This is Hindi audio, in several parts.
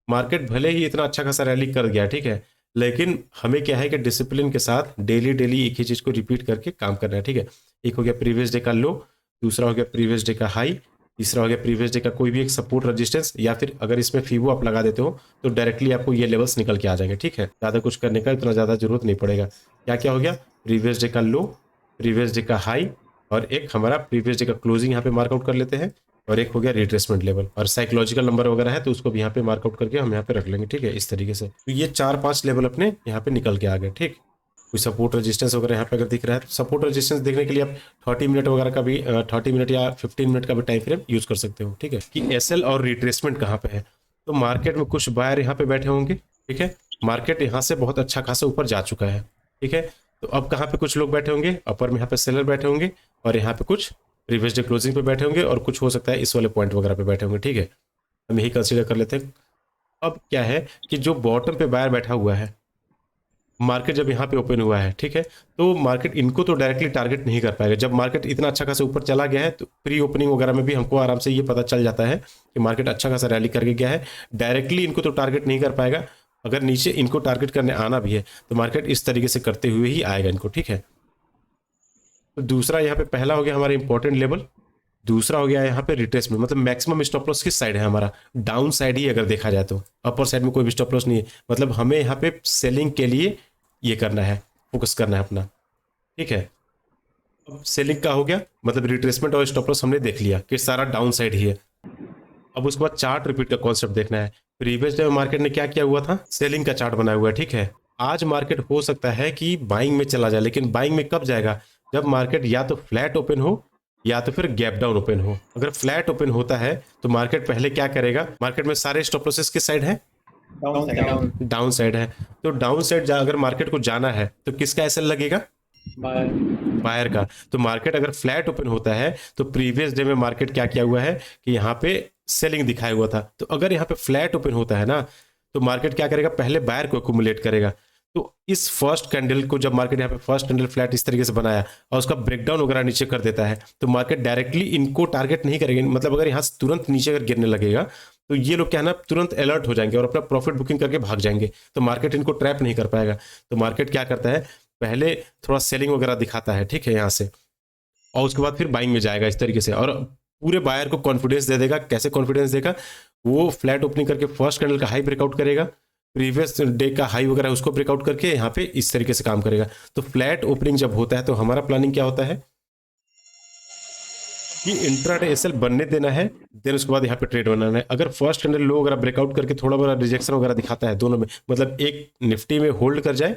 मार्केट भले ही इतना अच्छा खासा रैली कर गया, ठीक है, लेकिन हमें क्या है कि डिसिप्लिन के साथ डेली डेली एक ही चीज़ को रिपीट करके काम करना है, ठीक है। एक हो गया प्रीवियस डे का लो, दूसरा हो गया प्रीवियस डे का हाई, तीसरा हो गया प्रीवियस डे का कोई भी एक सपोर्ट रेजिस्टेंस, या फिर अगर इसमें फीबो आप लगा देते हो तो डायरेक्टली आपको ये लेवल्स निकल के आ जाएंगे, ठीक है। ज़्यादा कुछ करने का इतना ज़्यादा जरूरत नहीं पड़ेगा। क्या क्या हो गया, प्रीवियस डे का लो, प्रीवियस डे का हाई, और एक हमारा प्रीवियस डे का क्लोजिंग यहाँ पे मार्कआउट कर लेते हैं, और एक हो गया रिट्रेसमेंट लेवल, और साइकोलॉजिकल नंबर वगैरह है तो उसको भी यहाँ पे मार्कआउट करके हम यहाँ पे रख लेंगे, ठीक है। इस तरीके से तो ये 4-5 लेवल अपने यहाँ पे निकल के आ गए, ठीक। कोई सपोर्ट रेजिस्टेंस वगैरह यहाँ पे अगर दिख रहा है तो सपोर्ट रेजिस्टेंस देखने के लिए आप 30 मिनट वगैरह का भी 30 मिनट या 15 मिनट का भी टाइम फ्रेम यूज कर सकते हो, ठीक है। कि एसएल और रिट्रेसमेंट कहाँ पे है, तो मार्केट में कुछ बायर यहाँ पे बैठे होंगे, ठीक है। मार्केट यहाँ से बहुत अच्छा खासा ऊपर जा चुका है, ठीक है। तो अब कहाँ पे कुछ लोग बैठे होंगे, अपर में यहाँ पे सेलर बैठे होंगे, और यहाँ पे कुछ प्रीवियस डे क्लोजिंग पे बैठे होंगे, और कुछ हो सकता है इस वाले पॉइंट वगैरह पे बैठे होंगे, ठीक है। हम यही कंसीडर कर लेते हैं। अब क्या है कि जो बॉटम पे बायर बैठा हुआ है, मार्केट जब यहाँ पे ओपन हुआ है, ठीक है, तो मार्केट इनको तो डायरेक्टली टारगेट नहीं कर पाएगा। जब मार्केट इतना अच्छा खासा ऊपर चला गया है तो प्री ओपनिंग वगैरह में भी हमको आराम से ये पता चल जाता है कि मार्केट अच्छा खासा रैली करके गया है, डायरेक्टली इनको तो टारगेट नहीं कर पाएगा। अगर नीचे इनको टारगेट करने आना भी है तो मार्केट इस तरीके से करते हुए ही आएगा इनको, ठीक है। तो दूसरा यहाँ पे पहला हो गया हमारा इंपॉर्टेंट लेवल, दूसरा हो गया यहाँ पे रिट्रेसमेंट, मतलब मैक्सिमम स्टॉप लॉस किस साइड है हमारा, डाउन साइड ही अगर देखा जाए तो, अपर साइड में कोई भी स्टॉप लॉस नहीं है। मतलब हमें यहाँ पे सेलिंग के लिए ये करना है, फोकस करना है अपना, ठीक है। अब सेलिंग का हो गया, मतलब रिट्रेसमेंट और स्टॉप लॉस हमने देख लिया कि सारा डाउन साइड ही है। अब उसके बाद चार्ट रिपीट का कॉन्सेप्ट देखना है। प्रीवियस डे मार्केट ने क्या किया हुआ था, सेलिंग का चार्ट बनाया हुआ है, ठीक है। आज मार्केट हो सकता है कि बाइंग में चला जाए, लेकिन बाइंग में कब जाएगा, जब मार्केट या तो फ्लैट ओपन हो या तो फिर गैप डाउन ओपन हो। अगर फ्लैट ओपन होता है तो मार्केट पहले क्या करेगा, मार्केट में सारे स्टॉप लॉसेस किस साइड है, डाउन साइड है। तो डाउन साइड अगर मार्केट को जाना है तो किसका एसएल लगेगा, बायर का। तो मार्केट अगर फ्लैट ओपन होता है तो प्रीवियस डे में मार्केट क्या किया हुआ है कि यहाँ पे सेलिंग दिखाया हुआ था, तो अगर यहाँ पे फ्लैट ओपन होता है ना तो मार्केट क्या करेगा, पहले बायर को एक्यूमुलेट करेगा। तो इस फर्स्ट कैंडल को जब मार्केट यहाँ पे फर्स्ट कैंडल फ्लैट इस तरीके से बनाया और उसका ब्रेकडाउन वगैरह नीचे कर देता है तो मार्केट डायरेक्टली इनको टारगेट नहीं करेंगे। मतलब अगर यहाँ से तुरंत नीचे अगर गिरने लगेगा तो ये लोग क्या है ना, तुरंत अलर्ट हो जाएंगे और अपना प्रॉफिट बुकिंग करके भाग जाएंगे, तो मार्केट इनको ट्रैप नहीं कर पाएगा। तो मार्केट क्या करता है, पहले थोड़ा सेलिंग वगैरह दिखाता है, ठीक है, यहाँ से, और उसके बाद फिर बाइंग में जाएगा इस तरीके से, और पूरे बायर को कॉन्फिडेंस दे देगा। कैसे कॉन्फिडेंस देगा, वो फ्लैट ओपनिंग करके फर्स्ट कैंडल का हाई ब्रेकआउट करेगा, प्रीवियस डे का हाई वगैरह उसको ब्रेकआउट करके यहाँ पे इस तरीके से काम करेगा। तो फ्लैट ओपनिंग जब होता है तो हमारा प्लानिंग क्या होता है कि इंट्राडे एसएल बनने देना है, देन उसके बाद यहाँ पे ट्रेड बनाना है। अगर फर्स्ट कैंडल लो वगैरह ब्रेकआउट करके थोड़ा बड़ा रिजेक्शन वगैरह दिखाता है दोनों में, मतलब एक निफ्टी में होल्ड कर जाए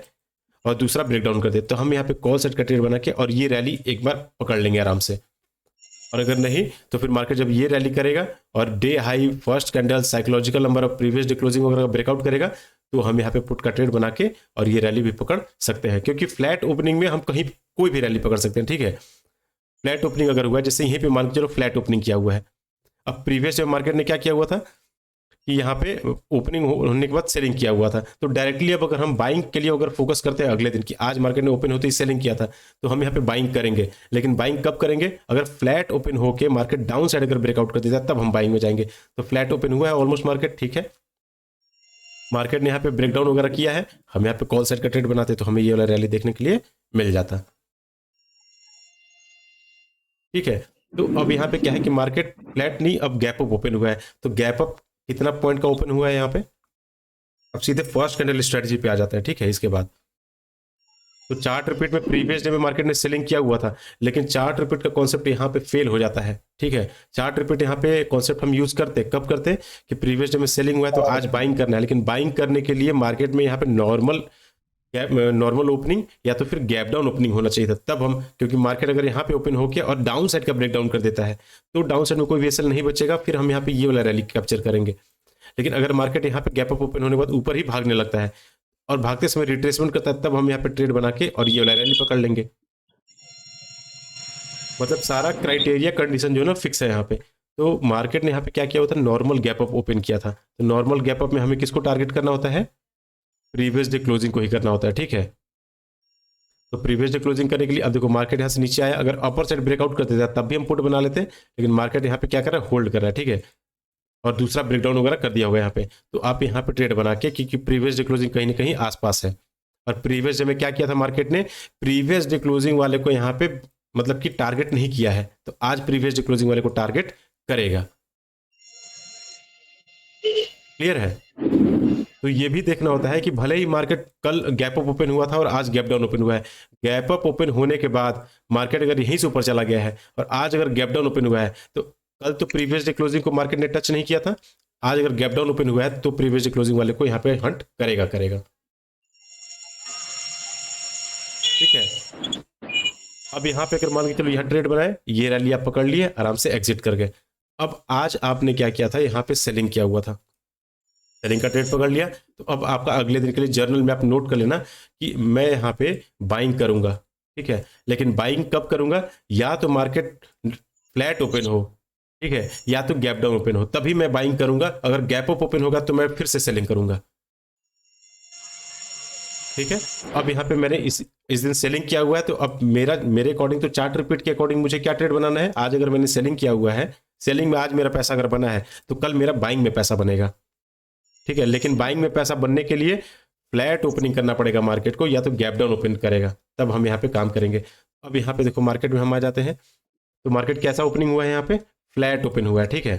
और दूसरा ब्रेकडाउन कर दे, तो हम यहाँ पे कॉल सेट का ट्रेड बना के और ये रैली एक बार पकड़ लेंगे आराम से। और अगर नहीं तो फिर मार्केट जब ये रैली करेगा और day high first candle psychological number of previous day closing वगैरह ब्रेकआउट करेगा तो हम यहाँ पे पुट का ट्रेड बना के और ये रैली भी पकड़ सकते हैं, क्योंकि फ्लैट ओपनिंग में हम कहीं कोई भी रैली पकड़ सकते हैं, ठीक है। फ्लैट ओपनिंग अगर हुआ है, जैसे यहीं पे मान के चलो फ्लैट ओपनिंग किया हुआ है, अब प्रीवियस डे मार्केट ने क्या किया हुआ था कि यहाँ पे ओपनिंग होने के बाद सेलिंग किया हुआ था, तो डायरेक्टली अब अगर हम बाइंग के लिए अगर फोकस करते हैं अगले दिन की, आज मार्केट ने ओपन होते ही सेलिंग किया था तो हम यहाँ पे बाइंग करेंगे। लेकिन बाइंग कब करेंगे, अगर फ्लैट ओपन होकर मार्केट डाउन साइड अगर ब्रेकआउट कर देता है तब हम बाइंग में जाएंगे। तो फ्लैट ओपन हुआ है ऑलमोस्ट मार्केट, ठीक है, मार्केट ने यहाँ पे ब्रेकडाउन वगैरह किया है, हम यहाँ पे कॉल साइड का ट्रेड बनाते तो हमें ये वाला रैली देखने के लिए मिल जाता, ठीक है। तो अब यहाँ पे क्या है कि मार्केट फ्लैट नहीं, अब गैप अप ओपन हुआ है, तो गैप अप कितना पॉइंट का ओपन हुआ है यहाँ पे, अब सीधे फर्स्ट कैंडल स्ट्रेटजी पे आ जाता है, ठीक है। इसके बाद तो चार्ट रिपीट में प्रीवियस डे में मार्केट ने सेलिंग किया हुआ था, लेकिन चार्ट रिपीट का कॉन्सेप्ट यहाँ पे फेल हो जाता है, ठीक है। चार्ट रिपीट यहाँ पे कॉन्सेप्ट हम यूज करते कब करते कि प्रीवियस डे में सेलिंग हुआ है तो आज बाइंग करना है, लेकिन बाइंग करने के लिए मार्केट में यहाँ पे नॉर्मल ओपनिंग या तो फिर गैप डाउन ओपनिंग होना चाहिए था, तब हम, क्योंकि मार्केट अगर यहाँ पे ओपन होकर और डाउन साइड का ब्रेक डाउन कर देता है तो डाउन साइड में कोई वेसल नहीं बचेगा, फिर हम यहाँ पे ये वाला रैली कैप्चर करेंगे। लेकिन अगर मार्केट यहाँ पे गैप अप ओपन होने के बाद ऊपर ही भागने लगता है और भागते समय रिट्रेसमेंट करता है, तब हम यहाँ पे ट्रेड बना के और ये वाला रैली पकड़ लेंगे। मतलब सारा क्राइटेरिया कंडीशन जो है ना फिक्स है यहाँ पे। तो मार्केट ने यहाँ पे क्या किया होता है, नॉर्मल गैप अप ओपन किया था, तो नॉर्मल गैप अप में हमें किसको टारगेट करना होता है, प्रीवियस डे क्लोजिंग को ही करना होता है, ठीक है। तो प्रीवियस डे क्लोजिंग करने के लिए अब देखो मार्केट यहाँ से नीचे आया, अगर अपर साइड ब्रेकआउट कर देता तब भी हम पुट बना लेते हैं, लेकिन मार्केट यहाँ पे क्या कर रहा है, होल्ड कर रहा है, ठीक है। और दूसरा ब्रेकडाउन वगैरह कर दिया होगा यहाँ पे। तो आप यहाँ पे ट्रेड बना के, क्योंकि प्रीवियस डे क्लोजिंग कहीं ना कहीं आसपास है, और प्रीवियस डे में क्या किया था मार्केट ने, प्रीवियस डे क्लोजिंग वाले को यहाँ पे मतलब कि टारगेट नहीं किया है, तो आज प्रीवियस डे क्लोजिंग वाले को टारगेट करेगा। क्लियर है? तो ये भी देखना होता है कि भले ही मार्केट कल गैप अप ओपन हुआ था और आज गैप डाउन ओपन हुआ है, गैप अप ओपन होने के बाद मार्केट अगर यहीं से ऊपर चला गया है और आज अगर गैप डाउन ओपन हुआ है, तो कल तो प्रीवियस डे क्लोजिंग को मार्केट ने टच नहीं किया था, आज अगर गैप डाउन ओपन हुआ है तो प्रीवियस डे क्लोजिंग वाले को यहाँ पे हंट करेगा करेगा। ठीक है, अब यहाँ पे अगर मान के चलो यहाँ ट्रेड बनाए, ये रैली आप पकड़ लिए, आराम से एग्जिट कर गए। अब आज आपने क्या किया था, यहाँ पे सेलिंग किया हुआ था, सेलिंग का ट्रेड पकड़ लिया, तो अब आपका अगले दिन के लिए जर्नल में आप नोट कर लेना कि मैं यहाँ पे बाइंग करूंगा। ठीक है, लेकिन बाइंग कब करूंगा, या तो मार्केट फ्लैट ओपन हो, ठीक है, या तो गैप डाउन ओपन हो, तभी मैं बाइंग करूंगा। अगर गैप अप ओपन होगा तो मैं फिर से सेलिंग करूंगा। ठीक है, अब यहाँ पे मैंने इस दिन सेलिंग किया हुआ है, तो अब मेरे अकॉर्डिंग तो चार्ट रिपीट के अकॉर्डिंग मुझे क्या ट्रेड बनाना है, आज अगर मैंने सेलिंग किया हुआ है, सेलिंग में आज मेरा पैसा अगर बना है, तो कल मेरा बाइंग में पैसा बनेगा। ठीक है, लेकिन बाइंग में पैसा बनने के लिए फ्लैट ओपनिंग करना पड़ेगा मार्केट को, या तो गैप डाउन ओपन करेगा, तब हम यहाँ पे काम करेंगे। अब यहाँ पे देखो मार्केट में हम आ जाते हैं, तो मार्केट कैसा ओपनिंग हुआ है, यहाँ पे फ्लैट ओपन हुआ है। ठीक है,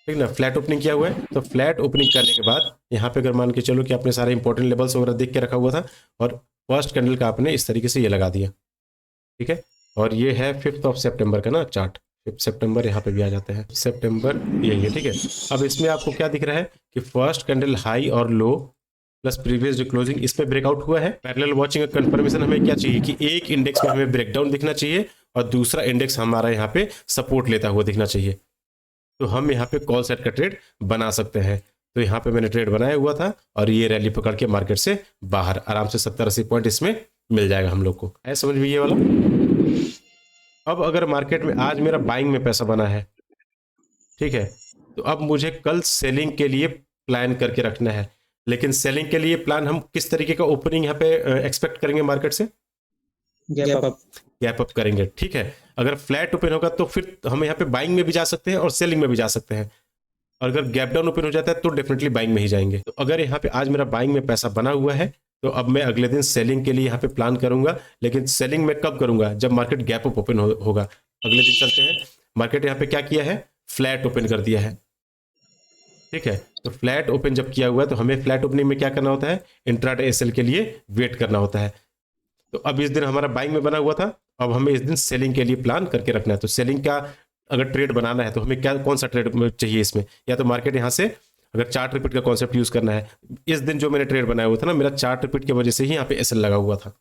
ठीक ना, फ्लैट ओपनिंग किया हुआ है, तो फ्लैट ओपनिंग करने के बाद यहाँ पे अगर मान के चलो कि आपने सारे इंपॉर्टेंट लेवल्स वगैरह देख के रखा हुआ था, और फर्स्ट कैंडल का आपने इस तरीके से ये लगा दिया। ठीक है, और ये है 5 सितंबर का ना चार्ट, 5 सितंबर यहाँ पे भी आ जाते हैं, सितंबर यही है। ठीक है, अब इसमें आपको क्या दिख रहा है कि फर्स्ट कैंडल हाई और लो प्लस प्रीवियस डे क्लोजिंग, इसमें ब्रेकआउट हुआ है। पैरेलल वाचिंग का कंफर्मेशन हमें क्या चाहिए कि एक इंडेक्स में हमें ब्रेकडाउन दिखना चाहिए और दूसरा इंडेक्स हमारा यहाँ पे सपोर्ट लेता हुआ दिखना चाहिए, तो हम यहाँ पे कॉल सेट का ट्रेड बना सकते हैं। तो यहाँ पे मैंने ट्रेड बनाया हुआ था, और ये रैली पकड़ के मार्केट से बाहर आराम से 70-80 पॉइंट इसमें मिल जाएगा हम लोग को। है समझ में ये वाला? अब अगर मार्केट में आज मेरा बाइंग में पैसा बना है, ठीक है, तो अब मुझे कल सेलिंग के लिए प्लान करके रखना है। लेकिन सेलिंग के लिए प्लान हम किस तरीके का ओपनिंग यहाँ पे एक्सपेक्ट करेंगे मार्केट से? गैप अप करेंगे। ठीक है, अगर फ्लैट ओपन होगा तो फिर हम यहाँ पे बाइंग में भी जा सकते हैं और सेलिंग में भी जा सकते हैं, और अगर गैप डाउन ओपन हो जाता है तो डेफिनेटली बाइंग में ही जाएंगे। तो अगर यहाँ पे आज मेरा बाइंग में पैसा बना हुआ है, तो अब मैं अगले दिन सेलिंग के लिए यहाँ पे प्लान करूंगा। लेकिन सेलिंग में कब करूंगा, जब मार्केट गैप अप ओपन होगा। अगले दिन चलते हैं, मार्केट यहाँ पे क्या किया है, फ्लैट ओपन कर दिया है। ठीक है, तो फ्लैट ओपन जब किया हुआ है, तो हमें फ्लैट ओपनिंग में क्या करना होता है, इंट्राडे एसएल के लिए वेट करना होता है। तो अब इस दिन हमारा बाइंग में बना हुआ था, अब हमें इस दिन सेलिंग के लिए प्लान करके रखना है। तो सेलिंग का अगर ट्रेड बनाना है तो हमें क्या, कौन सा ट्रेड चाहिए इसमें, या तो मार्केट यहाँ से अगर चार्ट रिपीट का कॉन्सेप्ट यूज करना है। इस दिन जो मैंने ट्रेड बनाया हुआ था ना, मेरा चार्ट रिपीट की वजह से ही यहाँ पे एसएल लगा हुआ था।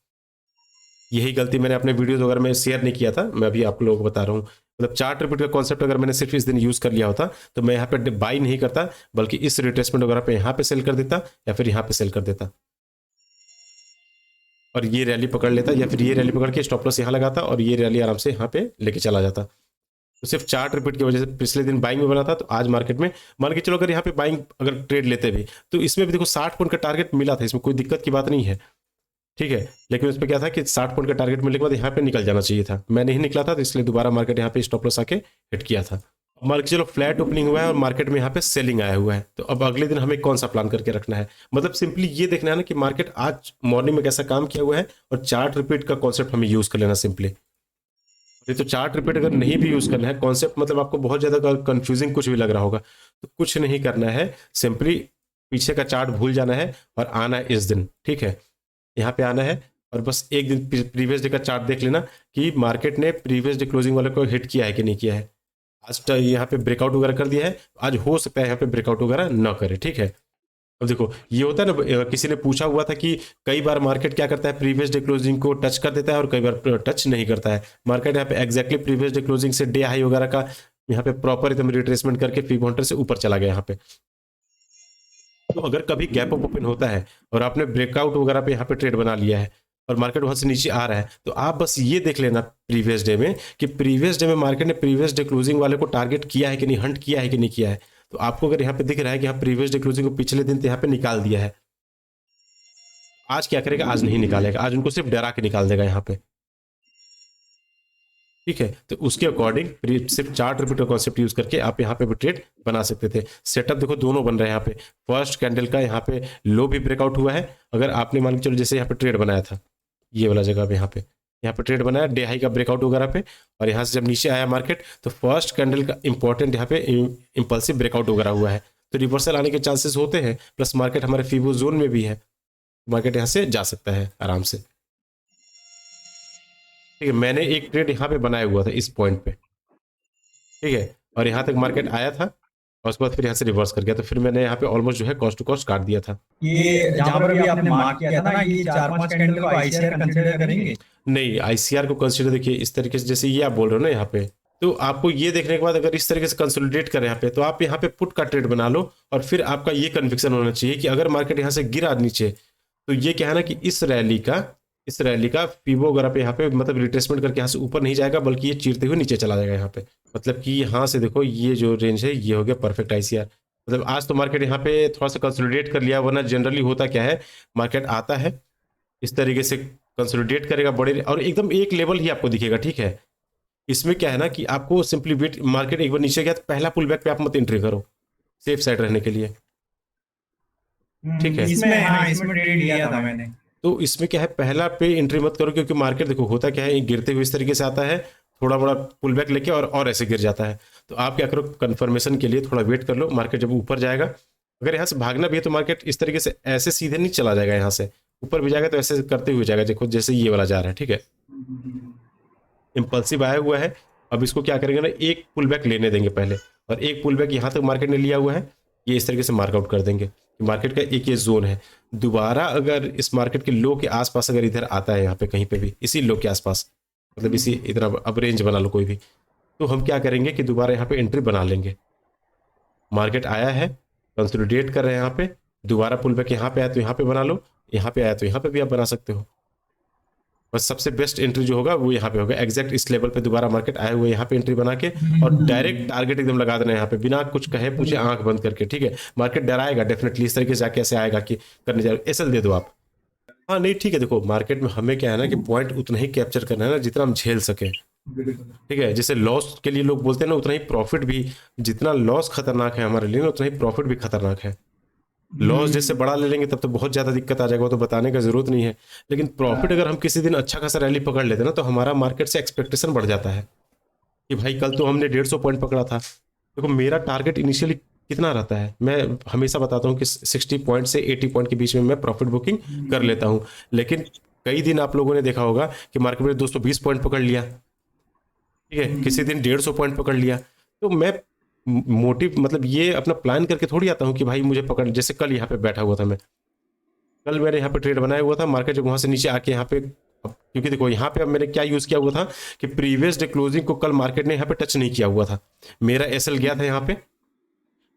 यही गलती मैंने अपने वीडियोस वगैरह में शेयर नहीं किया था, मैं अभी आप लोगों को बता रहा हूँ। मतलब चार्ट रिपीट का कॉन्सेप्ट अगर मैंने सिर्फ इस दिन यूज कर लिया होता, तो मैं यहाँ पे बाई नहीं करता, बल्कि इस रिट्रेसमेंट वगैरह पे यहाँ पे सेल कर देता, या फिर यहाँ पे सेल कर देता, और ये रैली पकड़ लेता, या फिर ये रैली पकड़ के स्टॉप लॉस यहाँ लगाता, और ये रैली आराम से यहाँ पे लेके चला जाता। तो सिर्फ चार्ट रिपीट की वजह से पिछले दिन बाइंग में बना था, तो आज मार्केट में मान के चलो अगर यहाँ पे बाइंग अगर ट्रेड लेते भी, तो इसमें भी देखो 60 पॉइंट का टारगेट मिला था, इसमें कोई दिक्कत की बात नहीं है। ठीक है, लेकिन उसमें क्या था कि 60 पॉइंट का टारगेट मिलने के बाद यहाँ पे निकल जाना चाहिए था, मैं नहीं निकला था, तो इसलिए दोबारा मार्केट यहाँ पे स्टॉप लॉस आके हिट किया था। मान के चलो फ्लैट ओपनिंग हुआ है और मार्केट में यहाँ पे सेलिंग आया हुआ है, तो अब अगले दिन हमें कौन सा प्लान करके रखना है। मतलब सिंपली ये देखना है ना कि मार्केट आज मॉर्निंग में कैसा काम किया हुआ है, और चार्ट रिपीट का कॉन्सेप्ट हमें यूज कर लेना सिंपली। तो चार्ट रिपीट अगर नहीं भी यूज करना है कॉन्सेप्ट, मतलब आपको बहुत ज्यादा कंफ्यूजिंग कुछ भी लग रहा होगा, तो कुछ नहीं करना है, सिंपली पीछे का चार्ट भूल जाना है और आना है इस दिन। ठीक है, यहाँ पे आना है और बस एक दिन प्रीवियस डे का चार्ट देख लेना कि मार्केट ने प्रीवियस डे क्लोजिंग वाले को हिट किया है कि नहीं किया है। आज यहाँ पे ब्रेकआउट वगैरह कर दिया है, आज हो सकता है यहाँ पे ब्रेकआउट वगैरह ना करे। ठीक है, अब देखो ये होता है ना, किसी ने पूछा हुआ था कि कई बार मार्केट क्या करता है, प्रीवियस डे क्लोजिंग को टच कर देता है और कई बार टच नहीं करता है। मार्केट यहाँ पे एग्जैक्टली प्रीवियस डे क्लोजिंग से डे हाई वगैरह का यहाँ पे प्रॉपर एकदम रिट्रेसमेंट करके 500 से ऊपर चला गया यहाँ पे। तो अगर कभी गैप अप ओपन होता है और आपने ब्रेकआउट वगैरह पे यहाँ पे ट्रेड बना लिया है और मार्केट वहां से नीचे आ रहा है, तो आप बस ये देख लेना प्रीवियस डे में कि प्रीवियस डे में मार्केट ने प्रीवियस डे क्लोजिंग वाले को टारगेट किया है कि नहीं, हंट किया है कि नहीं किया है। तो आपको अगर यहाँ पे दिख रहा है कि हाँ प्रीवियस डे क्लोजिंग को पिछले दिन तो यहाँ पे निकाल दिया है, आज क्या करेगा, आज नहीं निकालेगा, आज उनको सिर्फ डरा के निकाल देगा यहाँ पे। ठीक है, तो उसके अकॉर्डिंग सिर्फ चार्ट रिपीट का कॉन्सेप्ट यूज करके आप यहाँ पे भी ट्रेड बना सकते थे। सेटअप देखो दोनों बन रहे हैं यहाँ पे। फर्स्ट कैंडल का यहाँ पे लो भी ब्रेकआउट हुआ है। अगर आपने मान के चलो जैसे यहाँ पे ट्रेड बनाया था, ये वाला जगह पे यहाँ पे ट्रेड बनाया डे हाई का ब्रेकआउट वगैरह पे, और यहाँ से जब नीचे आया मार्केट तो फर्स्ट कैंडल का इंपॉर्टेंट यहाँ पे इंपल्सिव ब्रेकआउट वगैरह हुआ है, तो रिवर्सल आने के चांसेस होते हैं। प्लस मार्केट हमारे फीबो जोन में भी है, मार्केट यहाँ से जा सकता है आराम से। ठीक है, मैंने एक ट्रेड यहाँ पे बनाया हुआ था इस पॉइंट पे, ठीक है, और यहाँ तक मार्केट आया था और उसके बाद फिर यहाँ से रिवर्स कर गया, तो फिर मैंने यहाँ पे ऑलमोस्ट जो है कॉस्ट टू कॉस्ट काट दिया था। ये जहां पर अभी आपने मार्क किया था ना, ये 4-5 कैंडल को आईसीआर कंसीडर करेंगे? नहीं, आईसीआर को कंसीडर देखिए इस तरीके से जैसे ये आप बोल रहे हो ना यहाँ पे, तो आपको ये देखने के बाद अगर इस तरीके से कंसोलिडेट करें यहाँ पे, तो आप यहाँ पे पुट का ट्रेड बना लो, और फिर आपका ये कन्विक्शन होना चाहिए कि अगर मार्केट यहाँ से गिरा नीचे, तो ये क्या है ना कि इस रैली का फीबो वगैरह पे यहाँ पे मतलब रिट्रेसमेंट करके यहाँ से ऊपर नहीं जाएगा, बल्कि ये चीरते हुए नीचे चला जाएगा यहाँ पे। मतलब कि यहाँ से देखो ये जो रेंज है ये हो गया परफेक्ट आईसीआर। मतलब आज तो मार्केट यहाँ पे थोड़ा सा कंसोलिडेट कर लिया, वरना जनरली होता क्या है, मार्केट आता है इस तरीके से कंसोलिडेट करेगा बड़े, और एकदम एक लेवल ही आपको दिखेगा, ठीक है। इसमें क्या है ना कि आपको सिंपली वेट, मार्केट एक बार नीचे गया तो पहला पुल बैक पे आप मत एंट्री करो, सेफ साइड रहने के लिए, ठीक है। इसमें ट्रेड लिया था मैंने। तो इसमें क्या है, पहला पे एंट्री मत करो, क्योंकि मार्केट देखो होता क्या है, गिरते हुए इस तरीके से आता है, थोड़ा बड़ा पुल बैक लेके और ऐसे गिर जाता है। तो आप क्या करो, कंफर्मेशन के लिए थोड़ा वेट कर लो, मार्केट जब ऊपर जाएगा, अगर यहाँ से भागना भी है तो मार्केट इस तरीके से ऐसे सीधे नहीं चला जाएगा, यहाँ से ऊपर भी जाएगा तो ऐसे करते हुए जाएगा, देखो जैसे ये वाला जा रहा है, ठीक है। इंपल्सिव आया हुआ है, अब इसको क्या करेंगे ना, एक पुल बैक लेने देंगे पहले, और एक पुल बैक यहाँ तक मार्केट ने लिया हुआ है, ये इस तरीके से मार्कआउट कर देंगे कि मार्केट का एक ये जोन है। दोबारा अगर इस मार्केट के लो के आसपास अगर इधर आता है, यहाँ पे कहीं पे भी इसी लो के आसपास, मतलब इसी इतना अब रेंज बना लो कोई भी, तो हम क्या करेंगे कि दोबारा यहाँ पे एंट्री बना लेंगे। मार्केट आया है, कंसोलिडेट कर रहे हैं यहाँ पे, दोबारा पुल बैक यहाँ पे आया तो यहाँ पे बना लो, यहाँ पे आया तो यहाँ पे भी आप बना सकते हो। बस सबसे बेस्ट एंट्री जो होगा वो यहाँ पे होगा, एग्जैक्ट इस लेवल पे दोबारा मार्केट आए हुए यहाँ पे एंट्री बना के, और डायरेक्ट टारगेट एकदम लगा देना है यहाँ पे, बिना कुछ कहे पूछे आंख बंद करके, ठीक है। मार्केट डराएगा डेफिनेटली, इस तरीके से जाके ऐसे आएगा कि करने जाए, एसएल दे दो आप। हाँ नहीं ठीक है, देखो मार्केट में हमें क्या है ना कि पॉइंट उतना ही कैप्चर करना है ना जितना हम झेल सके, ठीक है। जैसे लॉस के लिए लोग बोलते हैं ना, उतना ही प्रॉफिट भी, जितना लॉस खतरनाक है हमारे लिए ना, उतना ही प्रॉफिट भी खतरनाक है। लॉस जैसे बड़ा ले लेंगे तब तो बहुत ज़्यादा दिक्कत आ जाएगा, वो तो बताने का ज़रूरत नहीं है। लेकिन प्रॉफिट अगर हम किसी दिन अच्छा खासा रैली पकड़ लेते हैं ना, तो हमारा मार्केट से एक्सपेक्टेशन बढ़ जाता है कि भाई कल तो हमने 150 पॉइंट पकड़ा था। देखो मेरा टारगेट इनिशियली कितना रहता है, मैं हमेशा बताता हूँ कि 60 पॉइंट से 80 पॉइंट के बीच में मैं प्रॉफिट बुकिंग कर लेता हूँ। लेकिन कई दिन आप लोगों ने देखा होगा कि मार्केट में 220 पॉइंट पकड़ लिया, ठीक है, किसी दिन 150 पॉइंट पकड़ लिया। तो मैं मोटिव मतलब ये अपना प्लान करके थोड़ी आता हूँ कि भाई मुझे पकड़, जैसे कल यहाँ पे बैठा हुआ था मैं, कल मैंने यहाँ पे ट्रेड बनाया हुआ था, मार्केट जब वहाँ से नीचे आके यहाँ पे, क्योंकि देखो यहाँ पे अब मैंने क्या यूज़ किया हुआ था कि प्रीवियस डे क्लोजिंग को कल मार्केट ने यहाँ पे टच नहीं किया हुआ था, मेरा एसएल गया था यहाँ पे,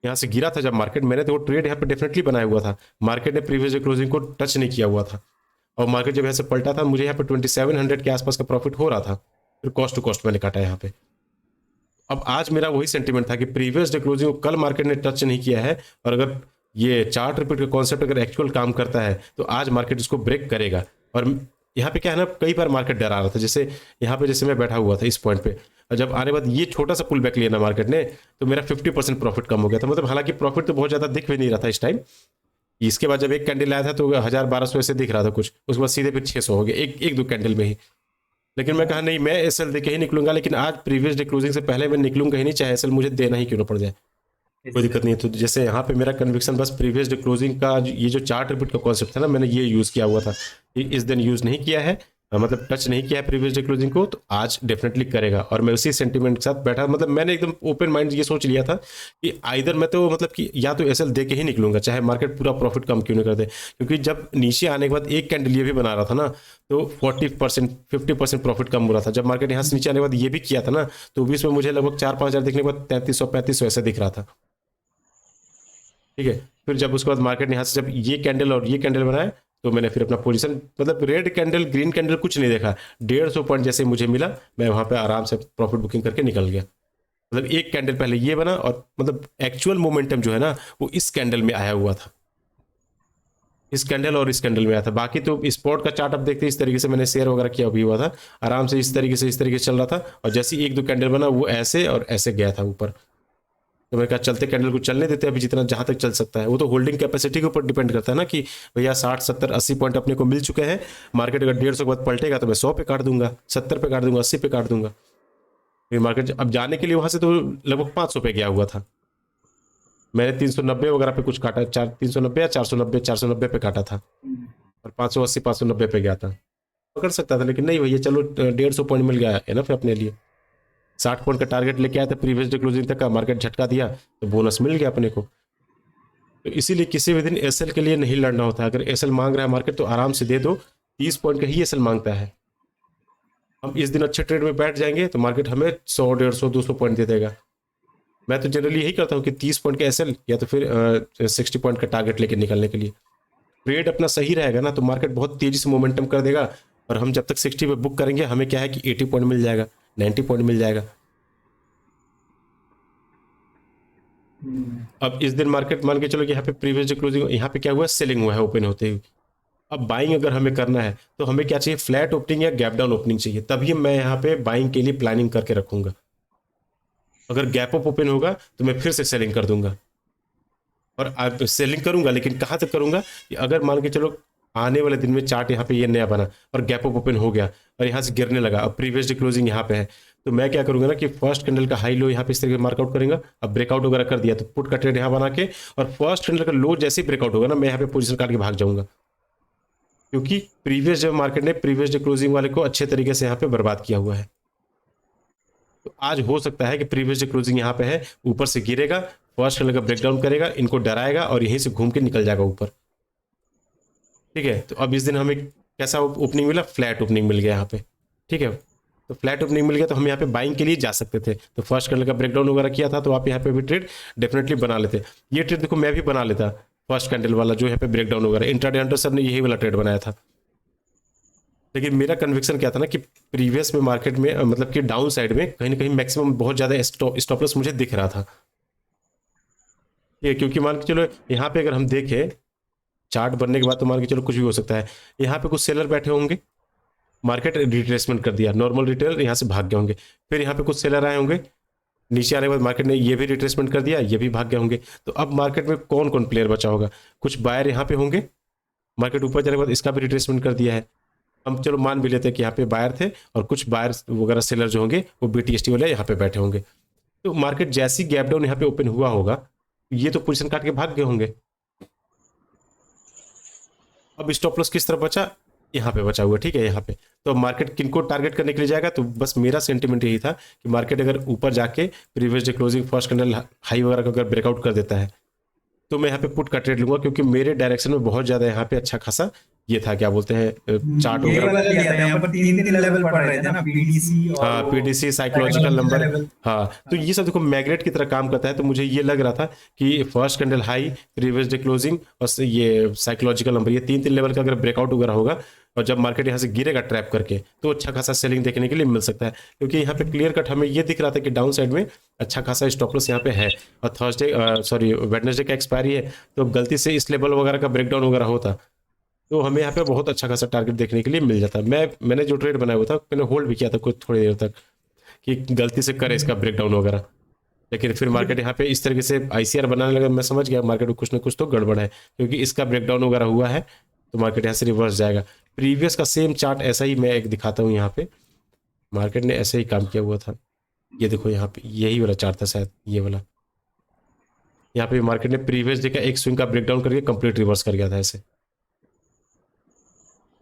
यहाँ से गिरा था जब मार्केट, मैंने तो वो ट्रेड यहाँ पे डेफिनेटली बनाया हुआ था, मार्केट ने प्रीवियस डे क्लोजिंग को टच नहीं किया हुआ था, और मार्केट जब यहाँ से पलटा था मुझे यहाँ पे 2700 के आसपास का प्रॉफिट हो रहा था, फिर कॉस्ट टू कॉस्ट मैंने काटा यहाँ पे। अब आज मेरा वही सेंटीमेंट था कि प्रीवियस डे क्लोजिंग को कल मार्केट ने टच नहीं किया है, और अगर ये चार्ट रिपीट का कॉन्सेप्ट अगर एक्चुअल काम करता है तो आज मार्केट इसको ब्रेक करेगा। और यहाँ पे क्या है ना, कई बार मार्केट डरा रहा था, जैसे यहाँ पे जैसे मैं बैठा हुआ था इस पॉइंट पे, और जब आने बाद ये छोटा सा पुल बैक लिया ना मार्केट ने, तो मेरा 50% प्रॉफिट कम हो गया था। मतलब हालांकि प्रॉफिट तो बहुत ज़्यादा दिख भी नहीं रहा था इस टाइम, इसके बाद जब एक कैंडल आया था तो 1000-1200 ऐसे दिख रहा था कुछ, उसके बाद सीधे फिर 600 हो गया एक दो कैंडल में ही। लेकिन मैं कहा नहीं, मैं एसएल दे के ही निकलूंगा, लेकिन आज प्रीवियस डे क्लोजिंग से पहले मैं निकलूंगा ही नहीं, चाहे एसएल मुझे देना ही क्यों ना पड़ जाए, कोई दिक्कत नहीं है। तो जैसे यहाँ पे मेरा कन्विक्शन बस प्रीवियस डे क्लोजिंग का ये जो चार्ट रिपीट का कॉन्सेप्ट था ना, मैंने ये यूज़ किया हुआ था, इस दिन यूज़ नहीं किया है, मतलब टच नहीं किया है प्रीवियस डे क्लोजिंग को, तो आज डेफिनेटली करेगा। और मैं उसी सेंटीमेंट के साथ बैठा, मतलब मैंने एकदम ओपन माइंड ये सोच लिया था कि आइदर मैं तो मतलब कि या तो एसएल दे के ही निकलूंगा, चाहे मार्केट पूरा प्रॉफिट कम क्यों नहीं कर दे। क्योंकि जब नीचे आने के बाद एक कैंडल ये भी बना रहा था ना, तो 40% 50% प्रॉफिट कम हो रहा था। जब मार्केट यहाँ से नीचे आने के बाद ये भी किया था ना, तो बीच में मुझे लगभग 4-5 हज़ार दिखने के बाद 3300-3500 ऐसे दिख रहा था, ठीक है। फिर जब उसके बाद मार्केट ने यहाँ से जब ये कैंडल और ये कैंडल बनाया, तो मैंने फिर अपना पोजीशन, मतलब रेड कैंडल ग्रीन कैंडल कुछ नहीं देखा, 150 पॉइंट जैसे मुझे मिला, मैं वहाँ पे आराम से प्रॉफिट बुकिंग करके निकल गया। मतलब एक कैंडल पहले ये बना, और मतलब एक्चुअल मोमेंटम जो है ना वो इस कैंडल में आया हुआ था। इस कैंडल और इस कैंडल में आया था। बाकी तो स्पॉट का चार्ट आप देखते हैं इस तरीके से मैंने शेयर वगैरह किया भी हुआ था, आराम से इस तरीके से चल रहा था, और जैसे ही एक दो कैंडल बना वो ऐसे और ऐसे गया था ऊपर। तो मैंने कहा चलते कैंडल को चलने देते हैं अभी जितना जहां तक चल सकता है। वो तो होल्डिंग कैपेसिटी के ऊपर डिपेंड करता है ना कि भैया 60 70 80 पॉइंट अपने को मिल चुके हैं, मार्केट अगर 150 के बाद पलटेगा तो मैं 100 पे काट दूंगा, 70 पे काट दूंगा, 80 पे काट दूंगा। फिर मार्केट अब जाने के लिए वहां से तो लगभग 500 पे गया हुआ था, मैंने 390 वगैरह पे कुछ काटा, 390 या 490 490 पे काटा था, और 580 590 पे गया था, पकड़ सकता था। लेकिन नहीं भैया चलो 150 पॉइंट मिल गया है ना फिर अपने लिए। 60 पॉइंट का टारगेट लेके आया था प्रीवियस डे क्लोजिंग तक का, मार्केट झटका दिया तो बोनस मिल गया अपने को। तो इसीलिए किसी भी दिन एसएल के लिए नहीं लड़ना होता है। अगर एसएल मांग रहा है मार्केट तो आराम से दे दो, 30 पॉइंट का ही एसएल मांगता है। हम इस दिन अच्छे ट्रेड में बैठ जाएंगे तो मार्केट हमें 100 150 200 पॉइंट दे देगा। मैं तो जनरली यही करता हूँ कि 30 पॉइंट का एसएल या तो फिर 60 पॉइंट का टारगेट लेके निकलने के लिए। ट्रेड अपना सही रहेगा ना तो मार्केट बहुत तेजी से मोमेंटम कर देगा, और हम जब तक 60 पे बुक करेंगे हमें क्या है कि 80 पॉइंट मिल जाएगा, 90 पॉइंट मिल जाएगा। अब इस दिन मार्केट मान के चलो कि यहाँ पे प्रीवियस डे क्लोजिंग, यहाँ पे क्या हुआ, सेलिंग हुआ है ओपन होते हुए। अब बाइंग अगर हमें करना है तो हमें क्या चाहिए, फ्लैट ओपनिंग या गैप डाउन ओपनिंग चाहिए, तभी मैं यहाँ पे बाइंग के लिए प्लानिंग करके रखूंगा। अगर गैप अप ओपन होगा तो मैं फिर से सेलिंग कर दूंगा, और सेलिंग करूंगा लेकिन कहाँ तक करूंगा कि अगर मान के चलो आने वाले दिन में चार्ट यहाँ पे ये नया बना और गैप अप ओपन हो गया और यहाँ से गिरने लगा, अब प्रीवियस डे क्लोजिंग यहाँ पे है, तो मैं क्या करूंगा ना कि फर्स्ट कैंडल का हाई लो यहाँ पे इस तरीके मार्कआउट करेंगे। अब ब्रेकआउट वगैरह कर दिया तो पुट का ट्रेड यहाँ बना के, और फर्स्ट कैंडल का लो जैसे ही ब्रेकआउट होगा ना मैं यहाँ पे पोजीशन काट के भाग जाऊंगा, क्योंकि प्रीवियस जब मार्केट ने प्रीवियस डे क्लोजिंग वाले को अच्छे तरीके से यहाँ पे बर्बाद किया हुआ है। तो आज हो सकता है कि प्रीवियस डे क्लोजिंग यहाँ पे है, ऊपर से गिरेगा, फर्स्ट कैंडल का ब्रेकडाउन करेगा, इनको डराएगा और यहीं से घूम के निकल जाएगा ऊपर। ठीक है, तो अब इस दिन हमें कैसा ओपनिंग मिला, फ्लैट ओपनिंग मिल गया यहाँ पे। ठीक है, तो फ्लैट ओपनिंग मिल गया तो हम यहाँ पे बाइंग के लिए जा सकते थे। तो फर्स्ट कैंडल का ब्रेकडाउन वगैरह किया था तो आप यहाँ पे भी ट्रेड डेफिनेटली बना लेते। ये ट्रेड देखो मैं भी बना लेता, फर्स्ट कैंडल वाला जो यहाँ पे ब्रेकडाउन वगैरह, इंट्राडे हंटर सर ने यही वाला ट्रेड बनाया था। लेकिन मेरा कन्विक्शन क्या था ना कि प्रीवियस में मार्केट में मतलब कि डाउन साइड में कहीं ना कहीं मैक्सिमम बहुत ज़्यादा स्टॉप लॉस मुझे दिख रहा था। ये क्योंकि मान के चलो यहाँ पे अगर हम देखें चार्ट बनने के बाद तो मान के चलो कुछ भी हो सकता है। यहाँ पे कुछ सेलर बैठे होंगे, मार्केट रिट्रेसमेंट कर दिया, नॉर्मल रिटेलर यहाँ से भाग गए होंगे, फिर यहाँ पे कुछ सेलर आए होंगे, नीचे आने के बाद मार्केट ने ये भी रिट्रेसमेंट कर दिया, ये भी भाग गए होंगे। तो अब मार्केट में कौन कौन प्लेयर बचा होगा, कुछ बायर यहाँ पे होंगे, मार्केट ऊपर जाने के बाद इसका भी रिट्रेसमेंट कर दिया है। हम चलो मान भी लेते हैं कि यहाँ पे बायर थे और कुछ बायर वगैरह सेलर जो होंगे वो BTST वाले यहाँ पे बैठे होंगे। तो मार्केट जैसी गैप डाउन यहाँ पे ओपन हुआ होगा ये तो पोजीशन काट के भाग गए होंगे। अब स्टॉप लॉस किस तरफ बचा, यहाँ पे बचा हुआ। ठीक है, यहाँ पे तो मार्केट किनको टारगेट करने के लिए जाएगा, तो बस मेरा सेंटीमेंट यही था कि मार्केट अगर ऊपर जाके previous day closing first candle high वगैरह का अगर ब्रेकआउट कर देता है तो मैं यहाँ पे पुट का ट्रेड लूंगा, क्योंकि मेरे डायरेक्शन में बहुत ज्यादा यहाँ पे अच्छा खासा ये था, क्या बोलते हैं, चार्ट ये वगैरह। वाला लिया था, यहाँ पर तीन तीन लेवल पड़ रहे थे ना, पीडीसी और हाँ, PDC साइकोलॉजिकल नंबर। हाँ, तो ये सब देखो मैग्नेट की तरह काम करता है। तो मुझे ये लग रहा था कि first candle high, previous day closing और ये साइकोलॉजिकल नंबर, ये तीन तीन लेवल का अगर ब्रेकआउट वगैरह होगा और जब मार्केट यहाँ से गिरेगा ट्रैप करके तो अच्छा खासा सेलिंग देखने के लिए मिल सकता है, क्योंकि यहाँ पे क्लियर कट हमें ये दिख रहा था कि डाउन साइड में अच्छा खासा स्टॉप लॉस यहाँ पे है। और वेडनेसडे का एक्सपायरी है, तो गलती से इस लेवल वगैरह का ब्रेकडाउन वगैरह होता तो हमें यहाँ पे बहुत अच्छा खासा टारगेट देखने के लिए मिल जाता। मैंने जो ट्रेड बनाया हुआ था मैंने होल्ड भी किया था कुछ थोड़ी देर तक कि गलती से करे इसका ब्रेकडाउन वगैरह, लेकिन फिर मार्केट यहाँ पे इस तरीके से ICR बनाने लगा, मैं समझ गया मार्केट में कुछ ना कुछ तो गड़बड़ है, क्योंकि इसका ब्रेकडाउन वगैरह हुआ है तो मार्केट यहाँ से रिवर्स जाएगा। प्रीवियस का सेम चार्ट ऐसा ही मैं एक दिखाता हूँ, यहाँ पे मार्केट ने ऐसे ही काम किया हुआ था। ये देखो यहाँ पे यही वाला चार्ट था शायद, ये वाला। यहाँ पे मार्केट ने प्रीवियस डे का एक स्विंग का ब्रेकडाउन करके कंप्लीट रिवर्स कर गया था ऐसे।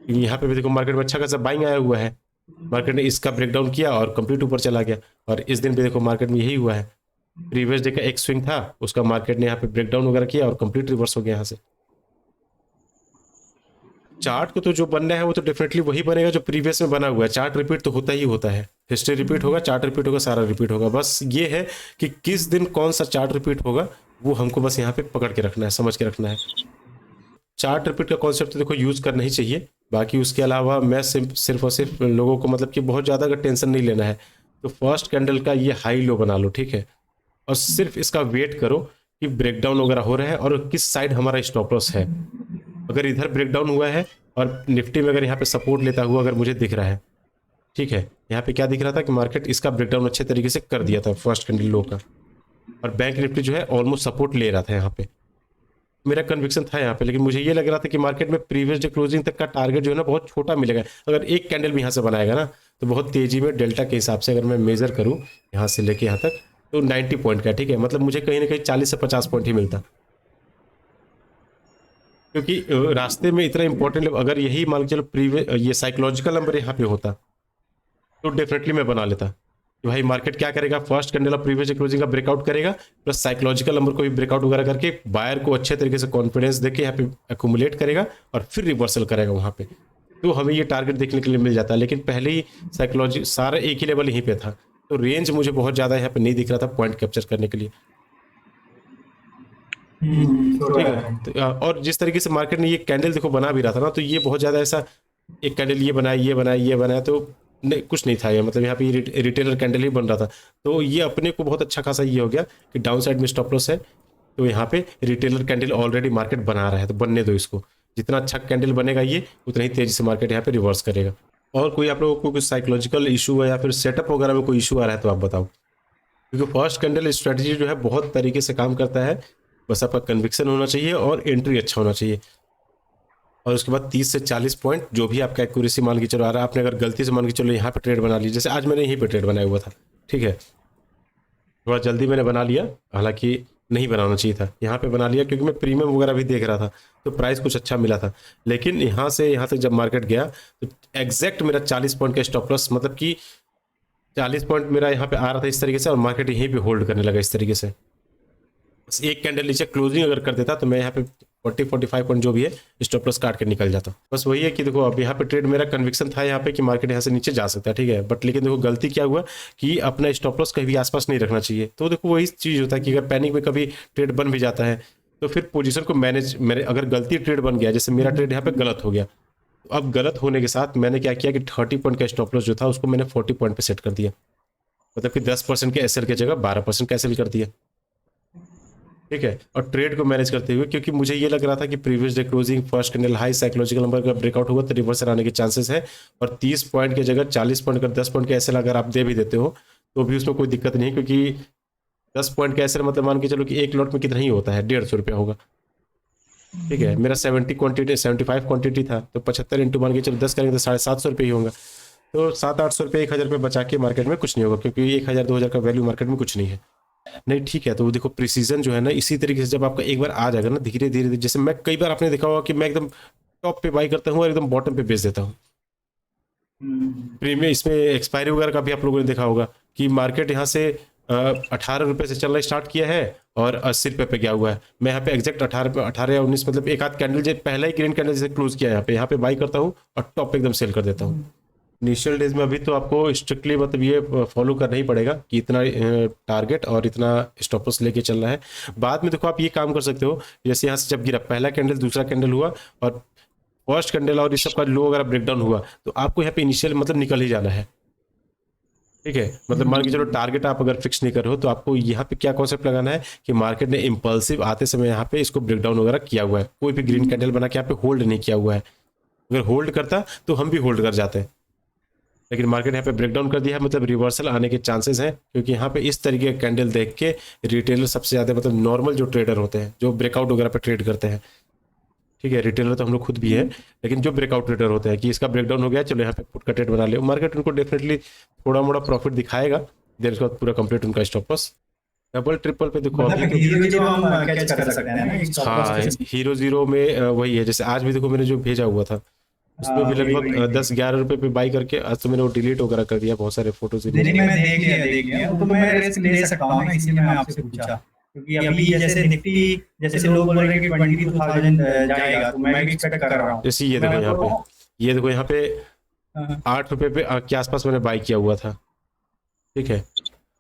यहाँ पे भी देखो मार्केट में अच्छा खासा बाइंग आया हुआ है, मार्केट ने इसका ब्रेकडाउन किया और कंप्लीट ऊपर चला गया। और इस दिन भी देखो मार्केट में यही हुआ है, प्रीवियस डे का एक स्विंग था उसका मार्केट ने यहाँ पे ब्रेकडाउन वगैरह किया और कंप्लीट रिवर्स हो गया यहाँ से। चार्ट को तो जो बनना है वो तो डेफिनेटली वही बनेगा जो प्रीवियस में बना हुआ है। चार्ट रिपीट तो होता ही होता है, हिस्ट्री रिपीट होगा, चार्ट रिपीट होगा, सारा रिपीट होगा। बस ये है कि किस दिन कौन सा चार्ट रिपीट होगा वो हमको बस यहाँ पे पकड़ के रखना है, समझ के रखना है। चार्ट रिपीट का कॉन्सेप्ट तो देखो यूज़ करना ही चाहिए, बाकी उसके अलावा मैं सिर्फ और सिर्फ लोगों को मतलब कि बहुत ज़्यादा अगर टेंशन नहीं लेना है तो फर्स्ट कैंडल का ये हाई लो बना लो, ठीक है, और सिर्फ इसका वेट करो कि ब्रेकडाउन वगैरह हो रहा है और किस साइड हमारा स्टॉप लॉस है। अगर इधर ब्रेकडाउन हुआ है और निफ्टी में अगर यहाँ पे सपोर्ट लेता हुआ अगर मुझे दिख रहा है, ठीक है, यहाँ पे क्या दिख रहा था कि मार्केट इसका ब्रेकडाउन अच्छे तरीके से कर दिया था फर्स्ट कैंडल लो का, और बैंक निफ्टी जो है ऑलमोस्ट सपोर्ट ले रहा था यहाँ पे। मेरा कन्विक्शन था यहाँ पे, लेकिन मुझे ये लग रहा था कि मार्केट में प्रीवियस डे क्लोजिंग तक का टारगेट जो है ना बहुत छोटा मिलेगा। अगर एक कैंडल भी यहाँ से बनाएगा ना तो बहुत तेजी में डेल्टा के हिसाब से अगर मैं मेजर करूँ यहाँ से लेके यहाँ तक तो 90 पॉइंट का, ठीक है, मतलब मुझे कहीं ना कहीं 40 से 50 पॉइंट ही मिलता, क्योंकि रास्ते में इतना इंपॉर्टेंट अगर यही मान के चलो प्रीवियस ये साइकोलॉजिकल नंबर यहाँ पे होता तो डेफिनेटली मैं बना लेता कि भाई मार्केट क्या करेगा, first candle of previous closing का ब्रेकआउट करेगा प्लस साइकोलॉजिकल नंबर को भी ब्रेकआउट वगैरह करके बायर को अच्छे तरीके से कॉन्फिडेंस देके यहाँ पे एक्यूमुलेट करेगा और फिर रिवर्सल करेगा वहाँ पे, तो हमें ये टारगेट देखने के लिए मिल जाता है। लेकिन पहले ही साइकोलॉजी सारा एक ही लेवल यहीं पे था, तो रेंज मुझे बहुत ज़्यादा यहाँ पे नहीं दिख रहा था पॉइंट कैप्चर करने के लिए, ठीक है। तो और जिस तरीके से मार्केट ने ये कैंडल देखो बना भी रहा था ना, तो ये बहुत ज़्यादा ऐसा एक कैंडल ये बनाया ये बनाया ये बनाया तो नहीं कुछ नहीं था ये, मतलब यहाँ पे रिटेलर कैंडल ही बन रहा था, तो ये अपने को बहुत अच्छा खासा ये हो गया कि डाउन साइड में स्टॉप लॉस है, तो यहाँ पे रिटेलर कैंडल ऑलरेडी मार्केट बना रहा है तो बनने दो इसको, जितना अच्छा कैंडल बनेगा ये उतना ही तेजी से मार्केट यहाँ पे रिवर्स करेगा। और कोई आप लोगों को कुछ साइकोलॉजिकल इशू है या फिर सेटअप वगैरह में कोई इशू आ रहा है तो आप बताओ, क्योंकि फर्स्ट कैंडल स्ट्रेटजी जो है बहुत तरीके से काम करता है, बस आपका कन्विक्शन होना चाहिए और एंट्री अच्छा होना चाहिए, और उसके बाद 30 से 40 पॉइंट जो भी आपका एक्यूरेसी मान के चलो आ रहा है, आपने अगर गलती से मान के चलो यहाँ पे ट्रेड बना ली, जैसे आज मैंने यहीं पे ट्रेड बनाया हुआ था, ठीक है, थोड़ा जल्दी मैंने बना लिया, हालांकि नहीं बनाना चाहिए था, यहाँ पे बना लिया क्योंकि मैं प्रीमियम वगैरह भी देख रहा था तो प्राइस कुछ अच्छा मिला था, लेकिन यहाँ से यहाँ तक जब मार्केट गया तो एग्जैक्ट मेरा 40 पॉइंट का स्टॉप लॉस, मतलब कि 40 पॉइंट मेरा यहाँ पे आ रहा था इस तरीके से, और मार्केट यहीं पे होल्ड करने लगा इस तरीके से। बस एक कैंडल नीचे क्लोजिंग अगर कर देता तो मैं यहाँ पे 40-45 पॉइंट जो भी है स्टॉप लॉस काट के निकल जाता। बस वही है कि देखो अब यहाँ पे ट्रेड मेरा कन्विक्शन था यहाँ पे कि मार्केट यहाँ से नीचे जा सकता है, ठीक है, बट लेकिन देखो गलती क्या हुआ कि अपना स्टॉप लॉस कहीं भी आसपास नहीं रखना चाहिए। तो देखो वही चीज़ होता है कि अगर पैनिक में कभी ट्रेड बन भी जाता है तो फिर पोजीशन को मैनेज, मेरे अगर गलती ट्रेड बन गया, जैसे मेरा ट्रेड यहाँ पे गलत हो गया, तो अब गलत होने के साथ मैंने क्या किया कि 30 पॉइंट का स्टॉप लॉस जो था उसको मैंने 40 पॉइंट पे सेट कर दिया, मतलब कि 10% के एसएल की जगह 12% का एसएल कर दिया, ठीक है, और ट्रेड को मैनेज करते हुए, क्योंकि मुझे ये लग रहा था कि previous day closing first candle high psychological number का ब्रेकआउट होगा तो रिवर्सल आने के चांसेस है, और 30 पॉइंट की जगह 40 पॉइंट का 10 पॉइंट का एसएल अगर आप दे भी देते हो तो भी उसमें कोई दिक्कत नहीं, क्योंकि 10 पॉइंट का एसएल मतलब मान के चलो कि एक लॉट में कितना ही होता है, 150 रुपया होगा, ठीक है, मेरा 75 क्वांटिटी था तो 75 इंटू मान के चलो 10 करेंगे तो 750 रुपये ही होगा, तो 700-800 रुपये 1000 रुपये बचा के मार्केट में कुछ नहीं होगा, क्योंकि 1000-2000 का वैल्यू मार्केट में कुछ नहीं है। नहीं ठीक है, तो देखो प्रिसीजन जो है ना इसी तरीके से जब आपका एक बार आ जाएगा ना धीरे धीरे, जैसे मैं कई बार आपने देखा होगा कि मैं एकदम टॉप पे बाई करता हूँ और एकदम बॉटम पे बेच देता हूँ, प्रीमियम इसमें एक्सपायरी वगैरह का भी आप लोगों ने देखा होगा कि मार्केट यहाँ से 18 रुपये से चलना स्टार्ट किया है और 80 रुपये पे गया हुआ है, मैं यहाँ पे एग्जैक्ट 18 या 19 मतलब एक आध कैंडल जैसे पहला ही ग्रीन कैंडल जैसे क्लोज किया है यहाँ पे बाई करता हूँ और टॉप पे एकदम सेल कर देता हूँ। इनिशियल डेज में अभी तो आपको स्ट्रिक्टली मतलब ये फॉलो करना ही पड़ेगा कि इतना टारगेट और इतना स्टॉप लॉस लेके चलना है। बाद में देखो आप ये काम कर सकते हो, जैसे यहाँ से जब गिरा पहला कैंडल दूसरा कैंडल हुआ और फर्स्ट कैंडल और इस सब का लो अगर ब्रेकडाउन हुआ तो आपको यहाँ पे इनिशियल मतलब निकल ही जाना है, ठीक है, मतलब मान के चलो टारगेट आप अगर फिक्स नहीं कर रहे हो तो आपको यहाँ पे क्या कॉन्सेप्ट लगाना है कि मार्केट ने इम्पल्सिव आते समय यहाँ पे इसको ब्रेकडाउन वगैरह किया हुआ है, कोई भी ग्रीन कैंडल बना के यहाँ पे होल्ड नहीं किया हुआ है, अगर होल्ड करता तो हम भी होल्ड कर जाते हैं, लेकिन मार्केट यहाँ पे ब्रेकडाउन कर दिया है, मतलब रिवर्सल आने के चांसेस हैं, क्योंकि यहाँ पे इस तरीके का कैंडल देख के रिटेलर सबसे ज़्यादा मतलब नॉर्मल जो ट्रेडर होते हैं जो ब्रेकआउट वगैरह पे ट्रेड करते हैं, ठीक है, रिटेलर तो हम लोग खुद भी है, लेकिन जो ब्रेकआउट ट्रेडर होते हैं कि इसका ब्रेकडाउन हो गया चलो यहाँ पे पुट का ट्रेड बना ले, मार्केट उनको डेफिनेटली थोड़ा मोड़ा प्रॉफिट दिखाएगा, देर उसके बाद पूरा कंप्लीट उनका स्टॉप लॉस डबल ट्रिपल पे देखो मतलब हीरो जीरो हम कैच कर सकते हैं ना stop loss हाँ कैसे? हीरो जीरो में वही है, जैसे आज भी देखो मैंने जो भेजा हुआ था उसमें भी वही, लगभग वही। 10-11 रुपए पे बाई करके आज तो मैंने वो डिलीट वगैरह कर दिया, बहुत सारे फोटोज नहीं नहीं, मैं देख लिया तो मैं रिस्क ले सकता हूँ ना, इसीलिए मैं आपसे पूछा, क्योंकि अभी जैसे निफ्टी जैसे लोग बोल रहे हैं कि 22,000 जाएगा तो मैं भी एक्सपेक्ट कर रहा हूँ। जैसे ये देखो यहाँ पे, ये देखो यहाँ पे 8 रुपए पे के आसपास मैंने बाई किया हुआ था, ठीक है,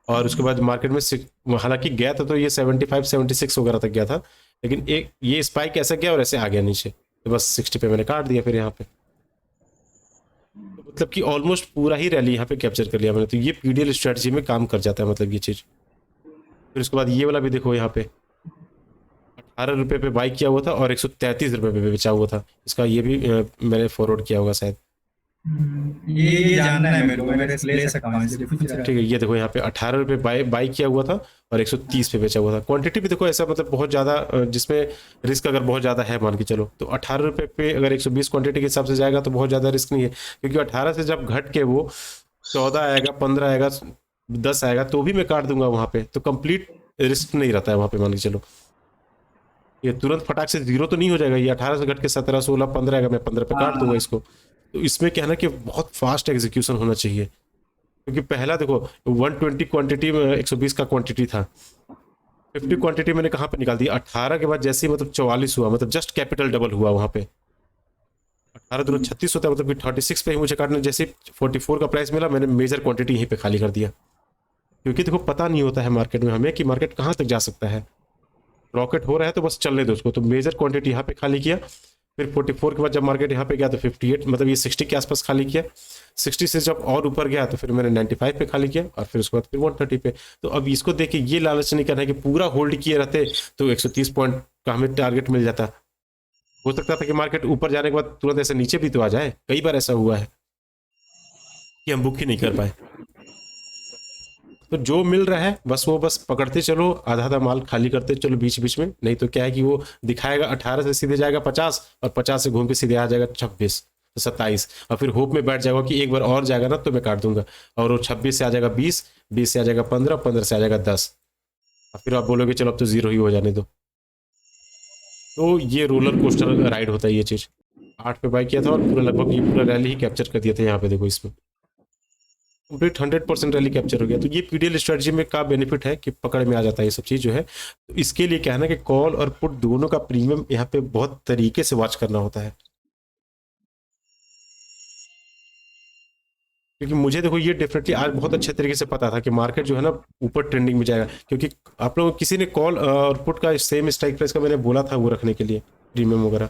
और उसके बाद मार्केट में हालांकि गया था तो ये 75-76 वगैरह तक गया था, लेकिन एक ये स्पाइक ऐसा गया और ऐसे आ गया नीचे, तो बस 60 पे मैंने काट दिया फिर यहाँ पे, तो मतलब कि ऑलमोस्ट पूरा ही रैली यहाँ पे कैप्चर कर लिया मैंने, तो ये पीडीएल स्ट्रेटजी में काम कर जाता है मतलब ये चीज़। फिर उसके बाद ये वाला भी देखो यहाँ पे 18 रुपये पे बाई किया हुआ था और 133 रुपये पे बेचा हुआ था। इसका ये भी मैंने फॉरवर्ड किया होगा शायद। ये जानना है मेरे को, मैं रिस्क ले सकता हूँ इसलिए पूछ रहा ठीक है, ये देखो यहाँ पे 18 रुपये बाई किया हुआ था और 130 पे बेचा हुआ था। क्वांटिटी भी देखो ऐसा मतलब बहुत ज़्यादा जिसमें रिस्क अगर बहुत ज़्यादा है मान के चलो, तो 18 रुपये पे अगर 120 क्वांटिटी के हिसाब से जाएगा तो बहुत ज़्यादा रिस्क नहीं है, क्योंकि 18 से जब घट के वो 14 आएगा, 15 आएगा, 10 आएगा तो भी मैं काट दूंगा वहाँ पे, तो कंप्लीट रिस्क नहीं रहता है वहाँ पे मान के चलो। ये तुरंत फटाक से जीरो तो नहीं हो जाएगा, ये 18 से घट के 17, 16, 15 आएगा, मैं 15 पे काट दूंगा इसको। तो इसमें क्या है ना कि बहुत फास्ट एग्जीक्यूशन होना चाहिए, क्योंकि पहला देखो 120 क्वांटिटी में 120 का क्वांटिटी था, 50 क्वांटिटी मैंने कहाँ पे निकाल दी, 18 के बाद जैसे ही मतलब 44 हुआ, मतलब जस्ट कैपिटल डबल हुआ वहाँ पे। 18 दूर 36 होता है, मतलब कि 36 पे ही मुझे काटना, जैसे 44 का प्राइस मिला मैंने मेजर क्वांटिटी यहीं पे खाली कर दिया, क्योंकि देखो पता नहीं होता है मार्केट में हमें कि मार्केट कहाँ तक जा सकता है। रॉकेट हो रहा है तो बस चलने दो उसको, तो मेजर क्वांटिटी यहाँ पे खाली किया। फिर 44 के बाद जब मार्केट यहाँ पे गया तो 58, मतलब ये 60 के आसपास खाली किया। 60 से जब और ऊपर गया तो फिर मैंने 95 पे खाली किया, और फिर उसके बाद फिर 130 पे। तो अब इसको देख के ये लालच नहीं करना है कि पूरा होल्ड किए रहते तो 130 पॉइंट का हमें टारगेट मिल जाता। हो सकता था कि मार्केट ऊपर जाने के बाद तुरंत ऐसे नीचे भी तो आ जाए, कई बार ऐसा हुआ है कि हम बुक ही नहीं कर पाए। तो जो मिल रहा है बस वो बस पकड़ते चलो, आधा आधा माल खाली करते चलो बीच बीच में, नहीं तो क्या है कि वो दिखाएगा 18 से सीधे जाएगा 50, और 50 से घूम के सीधे आ जाएगा 26, 27, और फिर होप में बैठ जाएगा कि एक बार और जाएगा ना तो मैं काट दूंगा, और वो 26 से आ जाएगा 20, 20 से आ जाएगा 15, 15 से आ जाएगा 10, और फिर आप बोलोगे चलो अब तो जीरो ही हो जाने दो। तो ये रोलर कोस्टर राइड होता है ये चीज़। 8 पे बाई किया था और पूरा लगभग ये पूरा रैली ही कैप्चर कर दिया था। यहाँ पे देखो इसमें कंप्लीट 100% रैली कैप्चर हो गया। तो ये पीडीएल स्ट्रेटजी में का बेनिफिट है कि पकड़ में आ जाता है ये सब चीज़ जो है। तो इसके लिए क्या है ना कि कॉल और पुट दोनों का प्रीमियम यहाँ पे बहुत तरीके से वॉच करना होता है, क्योंकि मुझे देखो ये डेफिनेटली आज बहुत अच्छे तरीके से पता था कि मार्केट जो है ना ऊपर ट्रेंडिंग में जाएगा, क्योंकि आप लोगों किसी ने कॉल और पुट का सेम स्ट्राइक प्राइस का मैंने बोला था वो रखने के लिए प्रीमियम वगैरह,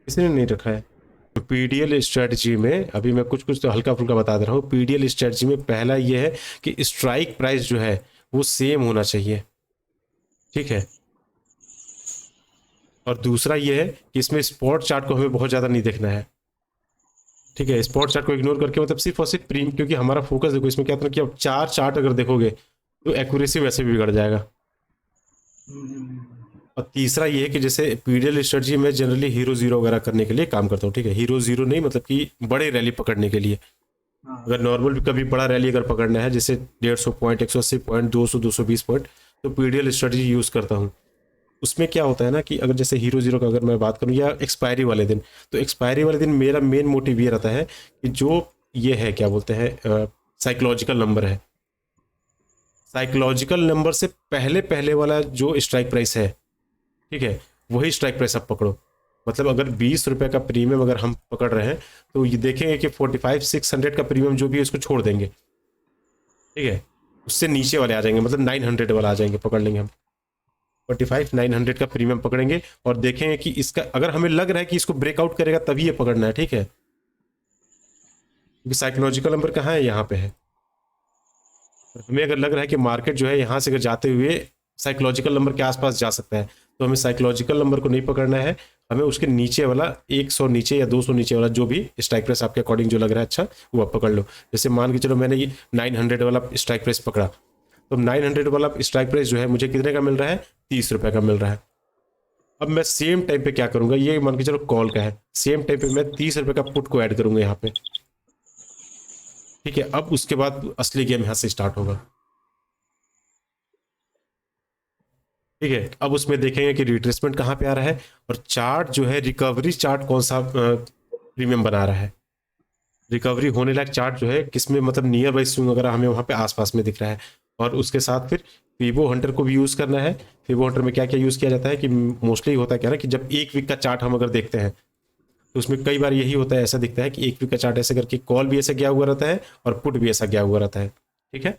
किसी ने नहीं रखा है। पीडीएल स्ट्रेटजी में अभी मैं कुछ कुछ तो हल्का फुल्का बता दे रहा हूँ। पीडीएल स्ट्रेटजी में पहला ये है कि स्ट्राइक प्राइस जो है वो सेम होना चाहिए, ठीक है। और दूसरा ये है कि इसमें स्पॉट चार्ट को हमें बहुत ज़्यादा नहीं देखना है, ठीक है। स्पॉट चार्ट को इग्नोर करके मतलब सिर्फ और सिर्फ प्रीमियम, क्योंकि हमारा फोकस देखो इसमें क्या था कि अब 4 चार्ट अगर देखोगे तो एक्यूरेसी वैसे भी बिगड़ जाएगा। और तीसरा ये है कि जैसे पीडीएल स्ट्रेटजी में जनरली हीरो जीरो वगैरह करने के लिए काम करता हूँ, ठीक है। हीरो जीरो नहीं, मतलब कि बड़े रैली पकड़ने के लिए। अगर नॉर्मल कभी बड़ा रैली अगर पकड़ना है जैसे 150 पॉइंट, 180 पॉइंट, 200, 220 पॉइंट, तो पीडीएल स्ट्रेटजी यूज़ करता हूँ। उसमें क्या होता है ना कि अगर जैसे हीरो जीरो का अगर मैं बात करूँ या एक्सपायरी वाले दिन, तो एक्सपायरी वाले दिन मेरा मेन मोटिव ये रहता है कि जो ये है क्या बोलते हैं साइकोलॉजिकल नंबर है, साइकोलॉजिकल नंबर से पहले पहले वाला जो स्ट्राइक प्राइस है, ठीक है, वही स्ट्राइक प्राइस आप पकड़ो। मतलब अगर 20 रुपये का प्रीमियम अगर हम पकड़ रहे हैं तो ये देखेंगे कि 45,600 का प्रीमियम जो भी है उसको छोड़ देंगे, ठीक है। उससे नीचे वाले आ जाएंगे, मतलब 900 वाला आ जाएंगे, पकड़ लेंगे हम 45, 900 का प्रीमियम पकड़ेंगे और देखेंगे कि इसका अगर हमें लग रहा है कि इसको ब्रेकआउट करेगा तभी ये पकड़ना है, ठीक है। क्योंकि साइकोलॉजिकल नंबर कहाँ है, यहाँ पे है। हमें अगर लग रहा है कि मार्केट जो है यहाँ से अगर जाते हुए साइकोलॉजिकल नंबर के आसपास जा सकता है, तो हमें साइकोलॉजिकल नंबर को नहीं पकड़ना है, हमें उसके नीचे वाला 100 नीचे या 200 नीचे वाला जो भी स्ट्राइक प्राइस आपके अकॉर्डिंग जो लग रहा है अच्छा वो आप पकड़ लो। जैसे मान के चलो मैंने ये 900 वाला स्ट्राइक प्राइस पकड़ा, तो 900 वाला स्ट्राइक प्राइस जो है मुझे कितने का मिल रहा है, 30 रुपये का मिल रहा है। अब मैं सेम टाइम पे क्या करूंगा, ये मान के चलो कॉल का है, सेम टाइम पे मैं 30 रुपये का पुट को ऐड करूंगा यहाँ पे, ठीक है। अब उसके बाद असली गेम यहाँ से स्टार्ट होगा, ठीक है। अब उसमें देखेंगे कि रिट्रेसमेंट कहाँ पे आ रहा है और चार्ट जो है रिकवरी चार्ट कौन सा प्रीमियम बना रहा है, रिकवरी होने लायक चार्ट जो है किसमें मतलब नियर बाई स्विंग वगैरह हमें वहाँ पे आसपास में दिख रहा है। और उसके साथ फिर फीबो हंटर को भी यूज़ करना है। फीबो हंटर में क्या क्या यूज़ किया जाता है कि मोस्टली होता है क्या ना कि जब एक वीक का चार्ट हम अगर देखते हैं तो उसमें कई बार यही होता है, ऐसा दिखता है कि एक वीक का चार्ट ऐसे करके कॉल भी ऐसा गया हुआ रहता है और पुट भी ऐसा गया हुआ रहता है, ठीक है।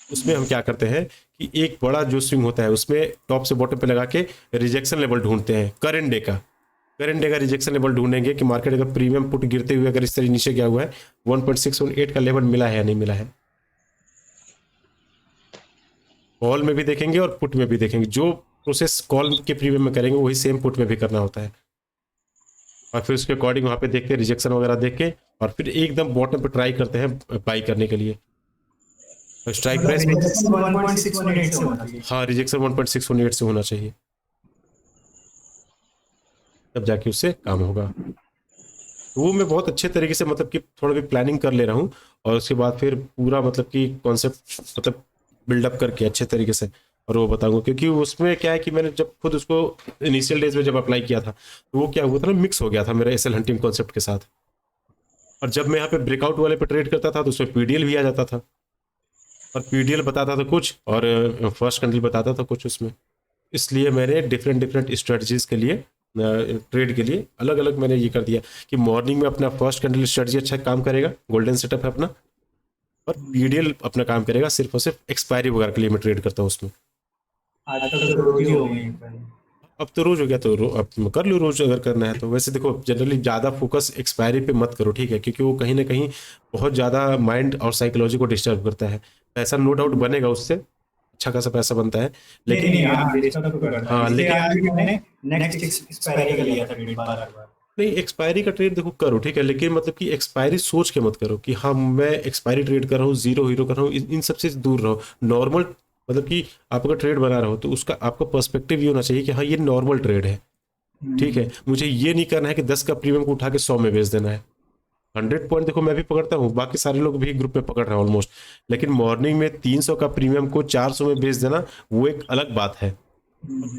उसमें हम क्या करते हैं कि एक बड़ा जो स्विंग होता है उसमें टॉप से बॉटम पे लगा के रिजेक्शन लेवल ढूंढते हैं, करंट डे का रिजेक्शन लेवल ढूंढेंगे कि मार्केट अगर प्रीमियम पुट गिरते हुए अगर इस तरह नीचे गया हुआ है 1.618 का लेवल मिला है या नहीं मिला है। कॉल में भी देखेंगे और पुट में भी देखेंगे। जो प्रोसेस कॉल के प्रीमियम में करेंगे वही सेम पुट में भी करना होता है। और फिर उसके अकॉर्डिंग वहाँ पे देख के रिजेक्शन वगैरह देख के और फिर एकदम बॉटम पे ट्राई करते हैं बाई करने के लिए। तो स्ट्राइक प्राइस, रिजेक्शन 1.618 से होना चाहिए। हाँ रिजेक्शन 1.618 से होना चाहिए, तब जाके उससे काम होगा। तो वो मैं बहुत अच्छे तरीके से मतलब कि थोड़ा भी प्लानिंग कर ले रहा हूँ और उसके बाद फिर पूरा मतलब कि कॉन्सेप्ट मतलब बिल्डअप करके अच्छे तरीके से और वो बताऊंगा। क्योंकि उसमें क्या है कि मैंने जब खुद उसको इनिशियल डेज में जब अप्लाई किया था तो वो क्या हुआ था ना, मिक्स हो गया था मेरा एसएल हंटिंग कॉन्सेप्ट के साथ। और जब मैं यहाँ पे ब्रेकआउट वाले पे ट्रेड करता था तो उसमें पीडीएल भी आ जाता था, और पीडीएल बताता था कुछ और फर्स्ट कैंडल बताता था कुछ उसमें। इसलिए मैंने डिफरेंट डिफरेंट स्ट्रेटजीज के लिए ट्रेड के लिए अलग अलग मैंने ये कर दिया कि मॉर्निंग में अपना फर्स्ट कैंडल स्ट्रेटजी अच्छा काम करेगा, गोल्डन सेटअप है अपना, और पीडीएल अपना काम करेगा सिर्फ और सिर्फ एक्सपायरी वगैरह के लिए मैं ट्रेड करता हूँ उसमें। आजकल तो रोज ही हो गए हैं। अब तो रोज हो गया तो अब कर लो रोज अगर करना है तो। वैसे देखो जनरली ज़्यादा फोकस एक्सपायरी पे मत करो, ठीक है, क्योंकि वो कहीं ना कहीं बहुत ज़्यादा माइंड और साइकोलॉजी को डिस्टर्ब करता है। पैसा नो डाउट बनेगा उससे, अच्छा खासा पैसा बनता है, नहीं लेकिन नहीं, हाँ डिस्टर्ब तो करता है, हाँ इसलिए लेकिन आज भी मैंने नेक्स्ट एक्सपायरी का लिया था ट्रेड बार-बार। नहीं, एक्सपायरी का ट्रेड देखो करो ठीक है, लेकिन मतलब कि एक्सपायरी सोच के मत करो कि हाँ मैं एक्सपायरी ट्रेड कर रहा हूँ, जीरो हीरो कर रहा हूँ, इन सब से दूर रहो। नॉर्मल मतलब कि आप अगर ट्रेड बना रहे हो तो उसका आपका पर्सपेक्टिव ये होना चाहिए कि हाँ ये नॉर्मल ट्रेड है, ठीक है। मुझे ये नहीं करना है कि 10 का प्रीमियम को उठा के 100 में बेच देना है। 100 पॉइंट देखो मैं भी पकड़ता हूँ, बाकी सारे लोग भी ग्रुप में पकड़ रहे हैं ऑलमोस्ट, लेकिन मॉर्निंग में 300 का प्रीमियम को 400 में बेच देना वो एक अलग बात है।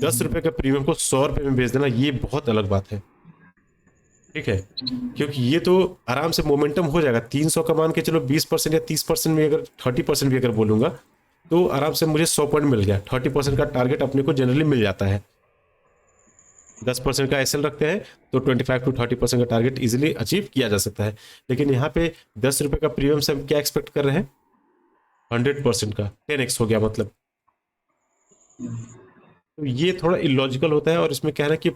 10 रुपए का प्रीमियम को 100 रुपए में बेच देना ये बहुत अलग बात है, ठीक है। क्योंकि ये तो आराम से मोमेंटम हो जाएगा। 300 का मान के चलो 20% या 30% में, अगर 30% भी अगर बोलूंगा तो आराम से मुझे 100 पॉइंट मिल गया। 30% का टारगेट अपने को जनरली मिल जाता है। 10% का एसएल रखते हैं तो 25 to 30% का टारगेट इजीली अचीव किया जा सकता है। लेकिन यहाँ पे 10 रुपए का प्रीमियम से हम क्या एक्सपेक्ट कर रहे हैं, 100% का 10x हो गया मतलब। तो ये थोड़ा इलॉजिकल होता है और इसमें क्या है ना कि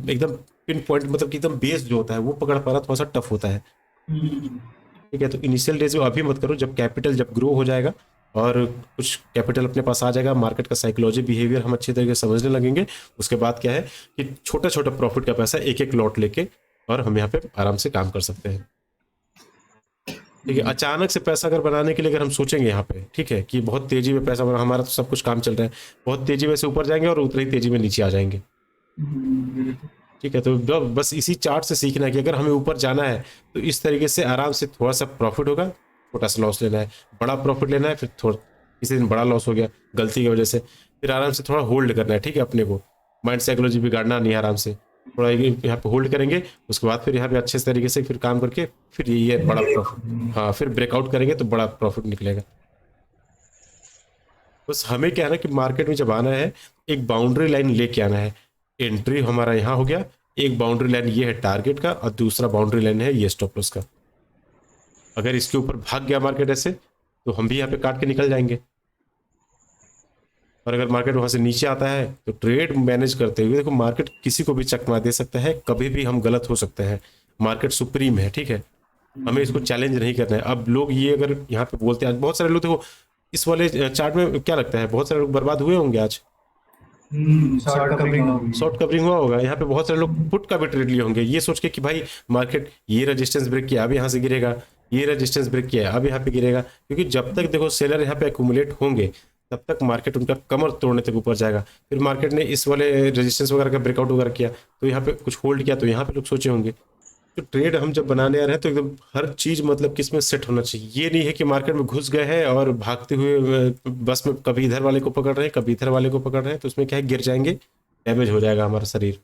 एकदम पिन पॉइंट मतलब कि एकदम बेस जो होता है वो पकड़ पाना थोड़ा सा टफ होता है, ठीक है। तो इनिशियल डेज में अभी मत करो, जब कैपिटल जब ग्रो हो जाएगा और कुछ कैपिटल अपने पास आ जाएगा, मार्केट का साइकोलॉजी बिहेवियर हम अच्छे तरीके से समझने लगेंगे, उसके बाद क्या है कि छोटा छोटा प्रॉफिट का पैसा एक एक लॉट लेके और हम यहाँ पे आराम से काम कर सकते हैं, ठीक है। अचानक से पैसा अगर बनाने के लिए अगर हम सोचेंगे यहाँ पे, ठीक है, कि बहुत तेजी में पैसा बना, हमारा तो सब कुछ काम चल रहा है, बहुत तेजी में से ऊपर जाएंगे और उतनी ही तेजी में नीचे आ जाएंगे, ठीक है। तो बस इसी चार्ट से सीखना है कि अगर हमें ऊपर जाना है तो इस तरीके से आराम से थोड़ा सा प्रॉफिट होगा, छोटा सा लॉस लेना है, बड़ा प्रॉफिट लेना है, फिर थोड़ा किसी दिन बड़ा लॉस हो गया गलती की वजह से, फिर आराम से थोड़ा होल्ड करना है, ठीक है। अपने को माइंड साइकोलॉजी बिगाड़ना नहीं है, आराम से थोड़ा यहाँ पे होल्ड करेंगे, उसके बाद फिर यहाँ पे अच्छे तरीके से फिर काम करके फिर ये बड़ा प्रॉफिट, हाँ फिर ब्रेकआउट करेंगे तो बड़ा प्रॉफिट निकलेगा। बस हमें क्या है ना कि मार्केट में जब आना है एक बाउंड्री लाइन लेके आना है। एंट्री हमारा यहाँ हो गया, एक बाउंड्री लाइन ये है टारगेट का और दूसरा बाउंड्री लाइन है ये स्टॉप लॉस का। अगर इसके ऊपर भाग गया मार्केट ऐसे तो हम भी यहाँ पे काट के निकल जाएंगे, और अगर मार्केट वहां से नीचे आता है तो ट्रेड मैनेज करते हुए देखो मार्केट किसी को भी चकमा दे सकता है, कभी भी हम गलत हो सकते हैं, मार्केट सुप्रीम है, ठीक है। हमें इसको चैलेंज नहीं करना है। अब लोग ये अगर यहाँ पे बोलते हैं, बहुत सारे लोग देखो इस वाले चार्ट में क्या लगता है बहुत सारे लोग बर्बाद हुए होंगे आज, शॉर्ट कवरिंग हुआ होगा। यहाँ पे बहुत सारे लोग पुट का भी ट्रेड लिए होंगे ये सोच के कि भाई मार्केट ये रेजिस्टेंस ब्रेक किया अब यहाँ से गिरेगा, ये रेजिस्टेंस ब्रेक किया अब यहाँ पे गिरेगा, क्योंकि जब तक देखो सेलर यहाँ पे एक्यूमुलेट होंगे तब तक मार्केट उनका कमर तोड़ने तक ऊपर जाएगा। फिर मार्केट ने इस वाले रेजिस्टेंस वगैरह का ब्रेकआउट वगैरह किया तो यहाँ पे कुछ होल्ड किया तो यहाँ पे लोग सोचे होंगे। तो ट्रेड हम जब बनाने आ रहे हैं तो एकदम हर चीज मतलब किसमें सेट होना चाहिए। ये नहीं है कि मार्केट में घुस गए हैं और भागते हुए बस में कभी इधर वाले को पकड़ रहे हैं कभी इधर वाले को पकड़ रहे हैं, तो उसमें क्या है गिर जाएंगे, डैमेज हो जाएगा हमारा शरीर।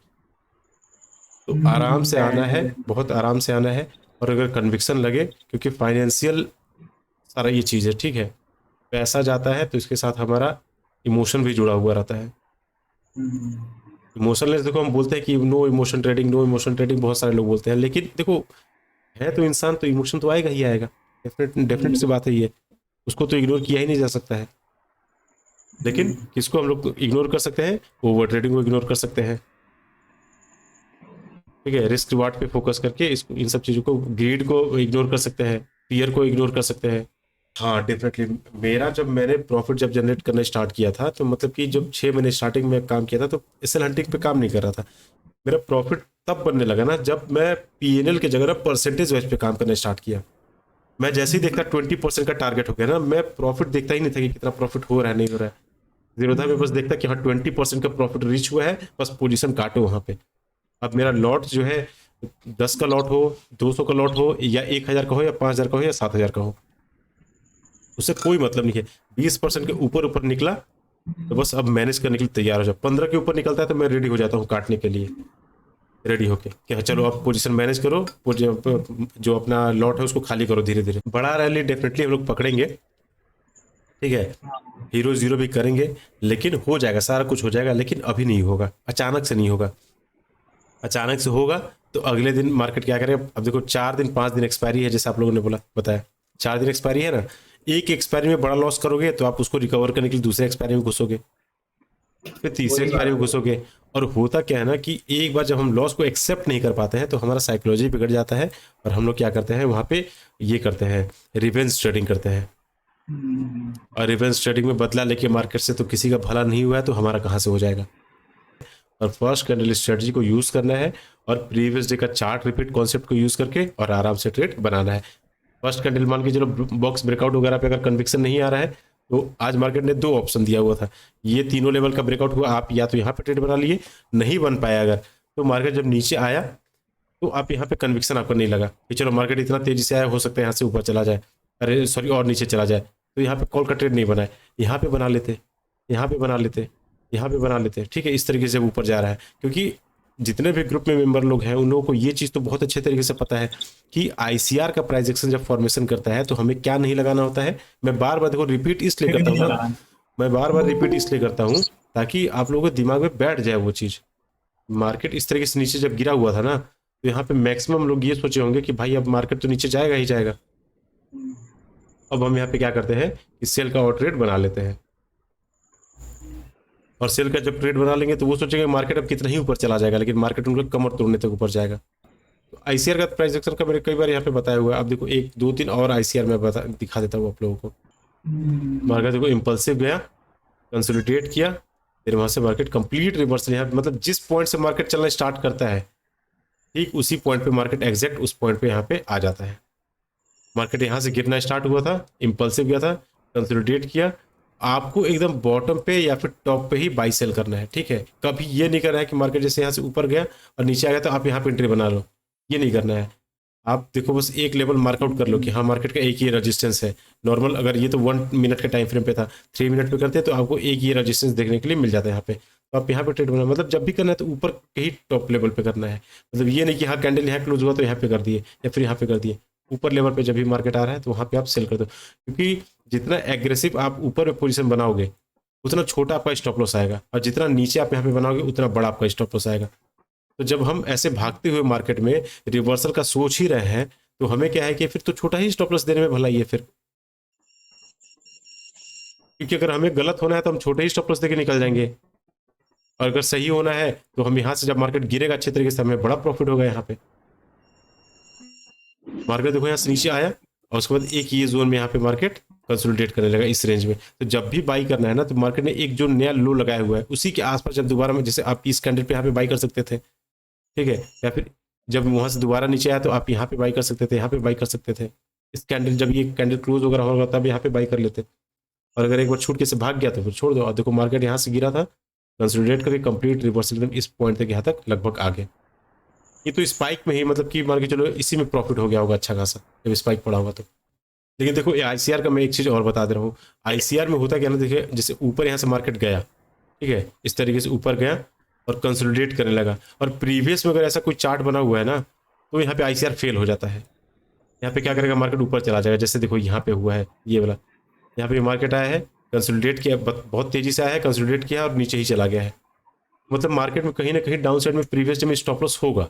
तो आराम से आना है, बहुत आराम से आना है, और अगर कन्विक्शन लगे, क्योंकि फाइनेंशियल सारा ये चीज़ है, ठीक है। पैसा जाता है तो इसके साथ हमारा इमोशन भी जुड़ा हुआ रहता है। इमोशनलेस देखो हम बोलते हैं कि no emotion trading, no emotion trading, बहुत सारे लोग बोलते हैं, लेकिन देखो है तो इंसान तो इमोशन तो आएगा ही आएगा, डेफिनेट सी बात है ये, उसको तो इग्नोर किया ही नहीं जा सकता है। लेकिन किसको हम लोग इग्नोर कर सकते हैं, ओवर ट्रेडिंग को इग्नोर कर सकते हैं, ठीक है। रिस्क रिवार्ड पे फोकस करके इसको इन सब चीज़ों को, ग्रीड को इग्नोर कर सकते हैं, फियर को इग्नोर कर सकते हैं, हाँ डेफिनेटली। मेरा जब मैंने प्रॉफिट जब जनरेट करना स्टार्ट किया था, तो मतलब कि जब 6 महीने स्टार्टिंग में काम किया था, तो एसएल हंटिंग पे काम नहीं कर रहा था। मेरा प्रॉफिट तब बनने लगा ना जब मैं पीएनएल की जगह ना परसेंटेज वाइज पे काम करना स्टार्ट किया। मैं जैसे ही देखता 20% का टारगेट हो गया ना, मैं प्रॉफिट देखता ही नहीं था कि कितना प्रॉफिट हो रहा है नहीं हो रहा है। जीरो था, मैं बस देखता कि हाँ 20% का प्रॉफिट रीच हुआ है, बस पोजीशन काटो वहां पे। अब मेरा लॉट जो है 10 का लॉट हो, 200 का लॉट हो, या 1,000 का हो, या 5,000 का हो, या 7,000 का हो, उससे कोई मतलब नहीं है। 20% के ऊपर ऊपर निकला तो बस अब मैनेज करने के लिए तैयार हो जाओ। 15 के ऊपर निकलता है तो मैं रेडी हो जाता हूँ काटने के लिए, रेडी होके कि हाँ चलो अब पोजीशन मैनेज करो, जो अपना लॉट है उसको खाली करो धीरे धीरे। बड़ा रैली डेफिनेटली हम लोग पकड़ेंगे, ठीक है। हीरो जीरो भी करेंगे, लेकिन हो जाएगा, सारा कुछ हो जाएगा, लेकिन अभी नहीं होगा, अचानक से नहीं होगा। अचानक से होगा तो अगले दिन मार्केट क्या करेगा। अब देखो 4 दिन 5 दिन एक्सपायरी है, जैसे आप लोगों ने बोला बताया, 4 दिन एक्सपायरी है ना। एक एक्सपायरी में बड़ा लॉस करोगे तो आप उसको रिकवर करने के लिए दूसरे एक्सपायरी में घुसोगे, फिर तीसरे वही एक्सपायरी बात में घुसोगे। और होता क्या है ना कि एक बार जब हम लॉस को एक्सेप्ट नहीं कर पाते हैं तो हमारा साइकोलॉजी बिगड़ जाता है, और हम लोग क्या करते हैं वहाँ पे, ये करते हैं, रिवेंज ट्रेडिंग करते हैं। हम्म, और रिवेंज ट्रेडिंग में बदला लेके मार्केट से तो किसी का भला नहीं हुआ है, तो हमारा कहाँ से हो जाएगा। और फर्स्ट कैंडल स्ट्रेटजी को यूज करना है, और प्रीवियस डे का चार्ट रिपीट कॉन्सेप्ट को यूज करके और आराम से ट्रेड बनाना है। फर्स्ट कैंडल मान के चलो बॉक्स ब्रेकआउट वगैरह पे अगर कन्विक्शन नहीं आ रहा है, तो आज मार्केट ने 2 ऑप्शन दिया हुआ था, ये तीनों लेवल का ब्रेकआउट हुआ, आप या तो यहाँ पे ट्रेड बना लिए, नहीं बन पाया अगर, तो मार्केट जब नीचे आया तो आप यहाँ पे कन्विक्शन आपको नहीं लगा कि चलो मार्केट इतना तेजी से आया, हो सकता है यहाँ से ऊपर चला जाए, अरे सॉरी और नीचे चला जाए, तो यहाँ पे कॉल का ट्रेड नहीं बनाए, यहाँ पे बना लेते, यहाँ पे बना लेते, यहाँ पे बना लेते, ठीक है। इस तरीके से ऊपर जा रहा है, क्योंकि जितने भी ग्रुप में मेंबर लोग हैं उन लोगों को ये चीज़ तो बहुत अच्छे तरीके से पता है कि आईसीआर का प्राइस एक्शन जब फॉर्मेशन करता है तो हमें क्या नहीं लगाना होता है। मैं बार बार देखो रिपीट इसलिए फिर करता नहीं हूँ ना, लगाना। मैं बार बार रिपीट इसलिए करता हूँ ताकि आप लोगों के दिमाग में बैठ जाए वो चीज़। मार्केट इस तरीके से नीचे जब गिरा हुआ था ना, तो यहाँ पे मैक्सिमम लोग ये सोचे होंगे कि भाई अब मार्केट तो नीचे जाएगा ही जाएगा। अब हम यहाँ पे क्या करते हैं कि सेल का और ट्रेड बना लेते हैं, और सेल का जब ट्रेड बना लेंगे तो वो सोचेंगे मार्केट अब कितना ही ऊपर चला जाएगा, लेकिन मार्केट उनका कमर तोड़ने तक ऊपर जाएगा। तो आईसीआर का प्राइस एक्शन का मैंने कई बार यहाँ पे बताया हुआ है। अब देखो 1 2 3 और आईसीआर में दिखा देता हूँ आप लोगों को। मार्केट देखो इम्पल्सिव गया, कंसोलिडेट किया, फिर वहां से मार्केट कंप्लीट रिवर्सल, यहाँ मतलब जिस पॉइंट से मार्केट चलना स्टार्ट करता है ठीक उसी पॉइंट पे मार्केट एग्जैक्ट उस पॉइंट पे यहाँ पे आ जाता है। मार्केट यहाँ से गिरना स्टार्ट हुआ था, इम्पल्सिव गया था, कंसोलिडेट किया। आपको एकदम बॉटम पे या फिर टॉप पे ही बाई सेल करना है, ठीक है। कभी ये नहीं करना है कि मार्केट जैसे यहाँ से ऊपर गया और नीचे आ गया तो आप यहाँ पे एंट्री बना लो, ये नहीं करना है। आप देखो बस एक लेवल मार्कआउट कर लो कि हाँ मार्केट का एक ही रेजिस्टेंस है नॉर्मल। अगर ये तो 1 मिनट के टाइम फ्रेम पे था, 3 मिनट पे करते हैं तो आपको एक ये रेजिस्टेंस देखने के लिए मिल जाता है यहाँ पे। तो आप यहाँ पे ट्रेड बना, मतलब जब भी करना है तो ऊपर के ही टॉप लेवल पे करना है। मतलब ये नहीं कि हाँ कैंडल यहाँ क्लोज हुआ तो यहाँ पे कर दिए या फिर यहाँ पे कर दिए, ऊपर लेवल पे जब भी मार्केट आ रहा है तो वहाँ पे आप सेल कर दो। क्योंकि जितना एग्रेसिव आप ऊपर में पोजीशन बनाओगे उतना छोटा आपका स्टॉप लॉस आएगा, और जितना नीचे आप यहाँ पे बनाओगे उतना बड़ा आपका स्टॉप लॉस आएगा। तो जब हम ऐसे भागते हुए मार्केट में रिवर्सल का सोच ही रहे हैं तो हमें क्या है कि फिर तो छोटा ही स्टॉप लॉस देने में भलाई है फिर। क्योंकि अगर हमें गलत होना है तो हम छोटे ही स्टॉप लॉस देके निकल जाएंगे, और अगर सही होना है तो हम यहाँ से जब मार्केट गिरेगा अच्छे तरीके से हमें बड़ा प्रॉफिट होगा। यहाँ पे मार्केट देखो यहाँ से नीचे आया और उसके बाद एक ये जोन में यहाँ पे मार्केट कंसोलिडेट करने लगा इस रेंज में। तो जब भी बाई करना है ना तो मार्केट ने एक जो नया लो लगाया हुआ है उसी के आसपास जब दोबारा में, जैसे आप इस कैंडल पे यहाँ पे बाई कर सकते थे, ठीक है, या फिर जब वहां से दोबारा नीचे आया तो आप यहाँ पे बाई कर सकते थे, यहाँ पे बाई कर सकते थे। इस कैंडल जब ये कैंडल क्लोज वगैरह होगा तब यहाँ पे बाई कर लेते। और अगर एक बार छूट के से भाग गया तो फिर छोड़ दो। और देखो मार्केट यहाँ से गिरा था, कंसोलिडेट करके कंप्लीट रिवर्सल एकदम इस पॉइंट तक यहाँ तक लगभग आ गए। ये तो स्पाइक में ही, मतलब कि मान के चलो इसी में प्रॉफिट हो गया होगा अच्छा खासा जब स्पाइक पड़ा होगा तो। लेकिन देखो आईसीआर का मैं एक चीज़ और बता दे रहा हूँ। आईसीआर में होता क्या ना, देखिए जैसे ऊपर यहाँ से मार्केट गया, ठीक है, इस तरीके से ऊपर गया और कंसोलिडेट करने लगा, और प्रीवियस में अगर ऐसा कोई चार्ट बना हुआ है ना तो यहाँ पे आईसीआर फेल हो जाता है। यहाँ पे क्या करेगा, मार्केट ऊपर चला जाएगा। जैसे देखो यहाँ पे हुआ है ये वाला, यहाँ पे मार्केट आया है, कंसोलिडेट किया, बहुत तेजी से आया है, कंसोलिडेट किया और नीचे ही चला गया है। मतलब मार्केट में कहीं ना कहीं डाउन साइड में प्रीवियस डे में स्टॉप लॉस होगा।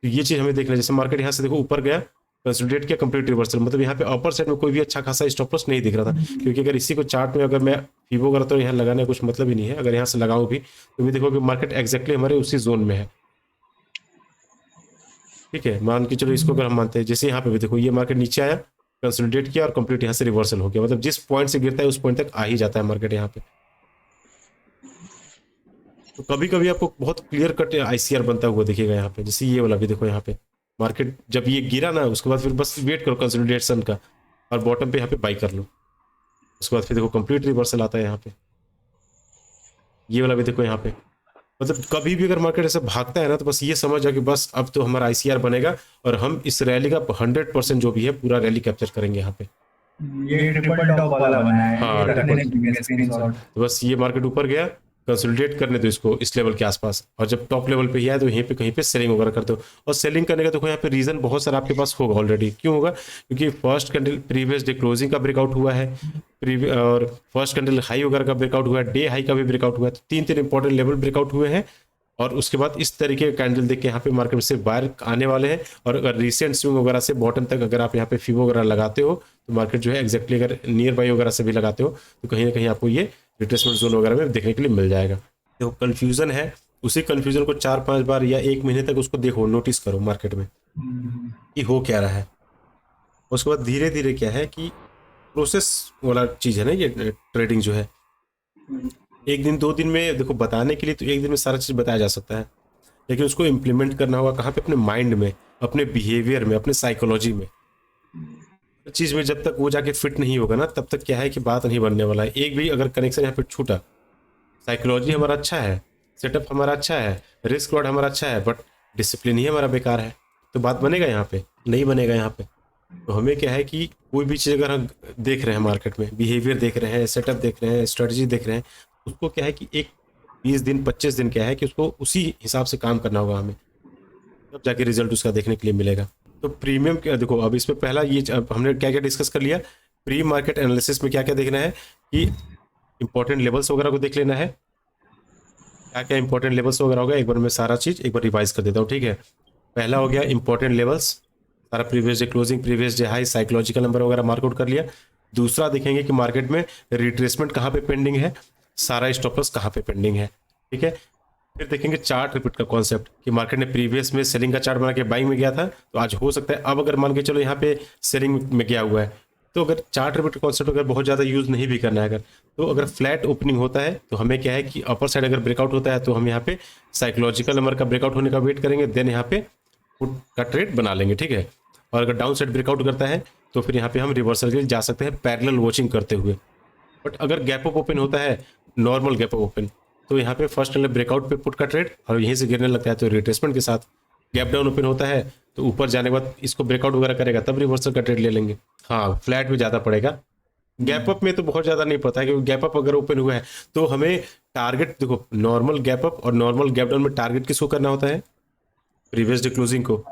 तो ये चीज़ हमें देखना है। जैसे मार्केट यहाँ से देखो ऊपर गया, कंसोलिडेट किया, कंप्लीट रिवर्सल, मतलब यहाँ पे अपर साइड में कोई भी अच्छा खासा स्टॉप लॉस नहीं दिख रहा था। क्योंकि अगर इसी को चार्ट में अगर मैं फीबो करता तो यहाँ लगाने का कुछ मतलब ही नहीं है। अगर यहाँ से लगाऊं भी तो भी देखो कि मार्केट एक्जैक्टली हमारे उसी जोन में है, ठीक है। मान के चलो इसको अगर हम मानते हैं, जैसे यहाँ पे भी देखो ये मार्केट नीचे आया, कंसोलिडेट किया और कंप्लीट यहाँ से रिवर्सल हो गया, मतलब जिस पॉइंट से गिरता है उस पॉइंट तक आ ही जाता है मार्केट यहाँ पे। तो कभी कभी आपको बहुत क्लियर कट आईसीआर बनता हुआ दिखेगा यहाँ पे, जैसे ये वाला भी देखो यहाँ पे मार्केट जब ये गिरा ना उसके बाद फिर बस वेट करो कंसोलिडेशन का और बॉटम पे यहाँ पे बाई कर लो, उसके बाद फिर देखो कंप्लीट रिवर्सल आता है यहाँ पे। ये वाला भी देखो यहाँ पे, मतलब कभी भी अगर मार्केट ऐसे भागता है ना तो बस ये समझ जाओ कि बस अब तो हमारा आईसीआर बनेगा और हम इस रैली का 100% जो भी है पूरा रैली कैप्चर करेंगे यहाँ पे। ये ट्रिपल टॉप वाला बना है, हाँ, ये रख ट्रिपल लेना स्क्रीनशॉट। तो बस ये मार्केट ऊपर गया, कंसोलिडेट करने दो इसको इस लेवल के आसपास, और जब टॉप लेवल पे ही आए तो यहीं पे कहीं पे सेलिंग वगैरह कर दो। और सेलिंग करने का देखो यहाँ पे रीजन बहुत सारा आपके पास होगा ऑलरेडी। क्यों होगा? क्योंकि first candle previous day closing का ब्रेकआउट हुआ है, और फर्स्ट कैंडल हाई वगैरह का ब्रेकआउट हुआ है, डे हाई का भी ब्रेकआउट हुआ है, तो तीन इंपॉर्टेंट लेवल ब्रेकआउट हुए हैं। और उसके बाद इस तरीके का कैंडल देख के यहाँ पे मार्केट से बाहर आने वाले हैं। और अगर रिसेंट स्विंग वगैरह से बॉटम तक अगर आप यहाँ पे फीबो वगैरह लगाते हो तो मार्केट जो है एग्जैक्टली अगर नियर बाई वगैरह से भी लगाते हो तो कहीं ना कहीं आपको ये रिट्रेसमेंट जोन वगैरह में देखने के लिए मिल जाएगा। देखो कन्फ्यूजन है, उसी कन्फ्यूजन को 4-5 बार या 1 महीने तक उसको देखो, नोटिस करो मार्केट में कि हो क्या रहा है। उसके बाद धीरे धीरे क्या है कि प्रोसेस वाला चीज़ है ना ये ट्रेडिंग जो है, एक दिन 2 दिन में देखो बताने के लिए तो एक दिन में सारा चीज़ बताया जा सकता है, लेकिन उसको इम्प्लीमेंट करना होगा कहाँ पे? अपने माइंड में, अपने बिहेवियर में, अपने साइकोलॉजी में। चीज़ में जब तक वो जाके फिट नहीं होगा ना तब तक क्या है कि बात नहीं बनने वाला है। एक भी अगर कनेक्शन यहाँ पे छूटा, साइकोलॉजी हमारा अच्छा है, सेटअप हमारा अच्छा है, रिस्क वर्ड हमारा अच्छा है, बट डिसिप्लिन ही हमारा बेकार है, तो बात बनेगा यहाँ पे? नहीं बनेगा यहाँ पे। तो हमें क्या है कि कोई भी चीज़ अगर हम देख रहे हैं मार्केट में, बिहेवियर देख रहे हैं, सेटअप देख रहे हैं, स्ट्रेटजी देख रहे हैं, उसको क्या है कि एक 20 दिन 25 दिन क्या है कि उसको उसी हिसाब से काम करना होगा हमें, तब जाके रिजल्ट उसका देखने के लिए मिलेगा। तो प्रीमियम क्या देखो, अब इसमें पहला ये अब हमने क्या क्या डिस्कस कर लिया, प्री मार्केट एनालिसिस में क्या क्या देखना है कि इंपॉर्टेंट लेवल्स वगैरह को देख लेना है, क्या क्या इंपॉर्टेंट लेवल्स वगैरह होगा। एक बार मैं सारा चीज़ एक बार रिवाइज कर देता हूँ, ठीक है। पहला हो गया इंपॉर्टेंट लेवल्स, सारा previous day closing, previous day high, psychological number वगैरह मार्कआउट कर लिया। दूसरा देखेंगे कि मार्केट में रिट्रेसमेंट कहाँ पे पेंडिंग है, सारा स्टॉप लॉस कहाँ पे पेंडिंग है, ठीक है। फिर देखेंगे चार्ट रिपीट का कॉन्सेप्ट कि मार्केट ने प्रीवियस में सेलिंग का चार्ट बना के बाइंग में गया था, तो आज हो सकता है अब अगर मान के चलो यहाँ पे सेलिंग में गया हुआ है, तो अगर चार्ट रिपीट कॉन्सेप्ट अगर बहुत ज़्यादा यूज़ नहीं भी करना है अगर, तो अगर फ्लैट ओपनिंग होता है तो हमें क्या है कि अपर साइड अगर ब्रेकआउट होता है तो हम यहाँ पे साइकोलॉजिकल नंबर का ब्रेकआउट होने का वेट करेंगे, देन यहाँ पे पुट का ट्रेड बना लेंगे, ठीक है। और अगर डाउन साइड ब्रेकआउट करता है तो फिर यहाँ पे हम रिवर्सल के लिए जा सकते हैं पैरेलल वॉचिंग करते हुए। बट अगर गैप अप ओपन होता है, नॉर्मल गैप अप ओपन, तो यहाँ पे फर्स्ट ब्रेकआउट पे पुट का ट्रेड और यहीं से गिरने लगता है तो रिट्रेसमेंट के साथ। गैप डाउन ओपन होता है तो ऊपर जाने के बाद इसको ब्रेकआउट वगैरह करेगा तब रिवर्सल का ट्रेड ले लेंगे। हाँ, फ्लैट में ज़्यादा पड़ेगा, गैप अप में तो बहुत ज़्यादा नहीं पड़ता है, क्योंकि गैप अप अगर ओपन हुआ है तो हमें टारगेट देखो, नॉर्मल गैप अप और नॉर्मल गैप डाउन में टारगेट किसको करना होता है? प्रीवियस डे क्लोजिंग को।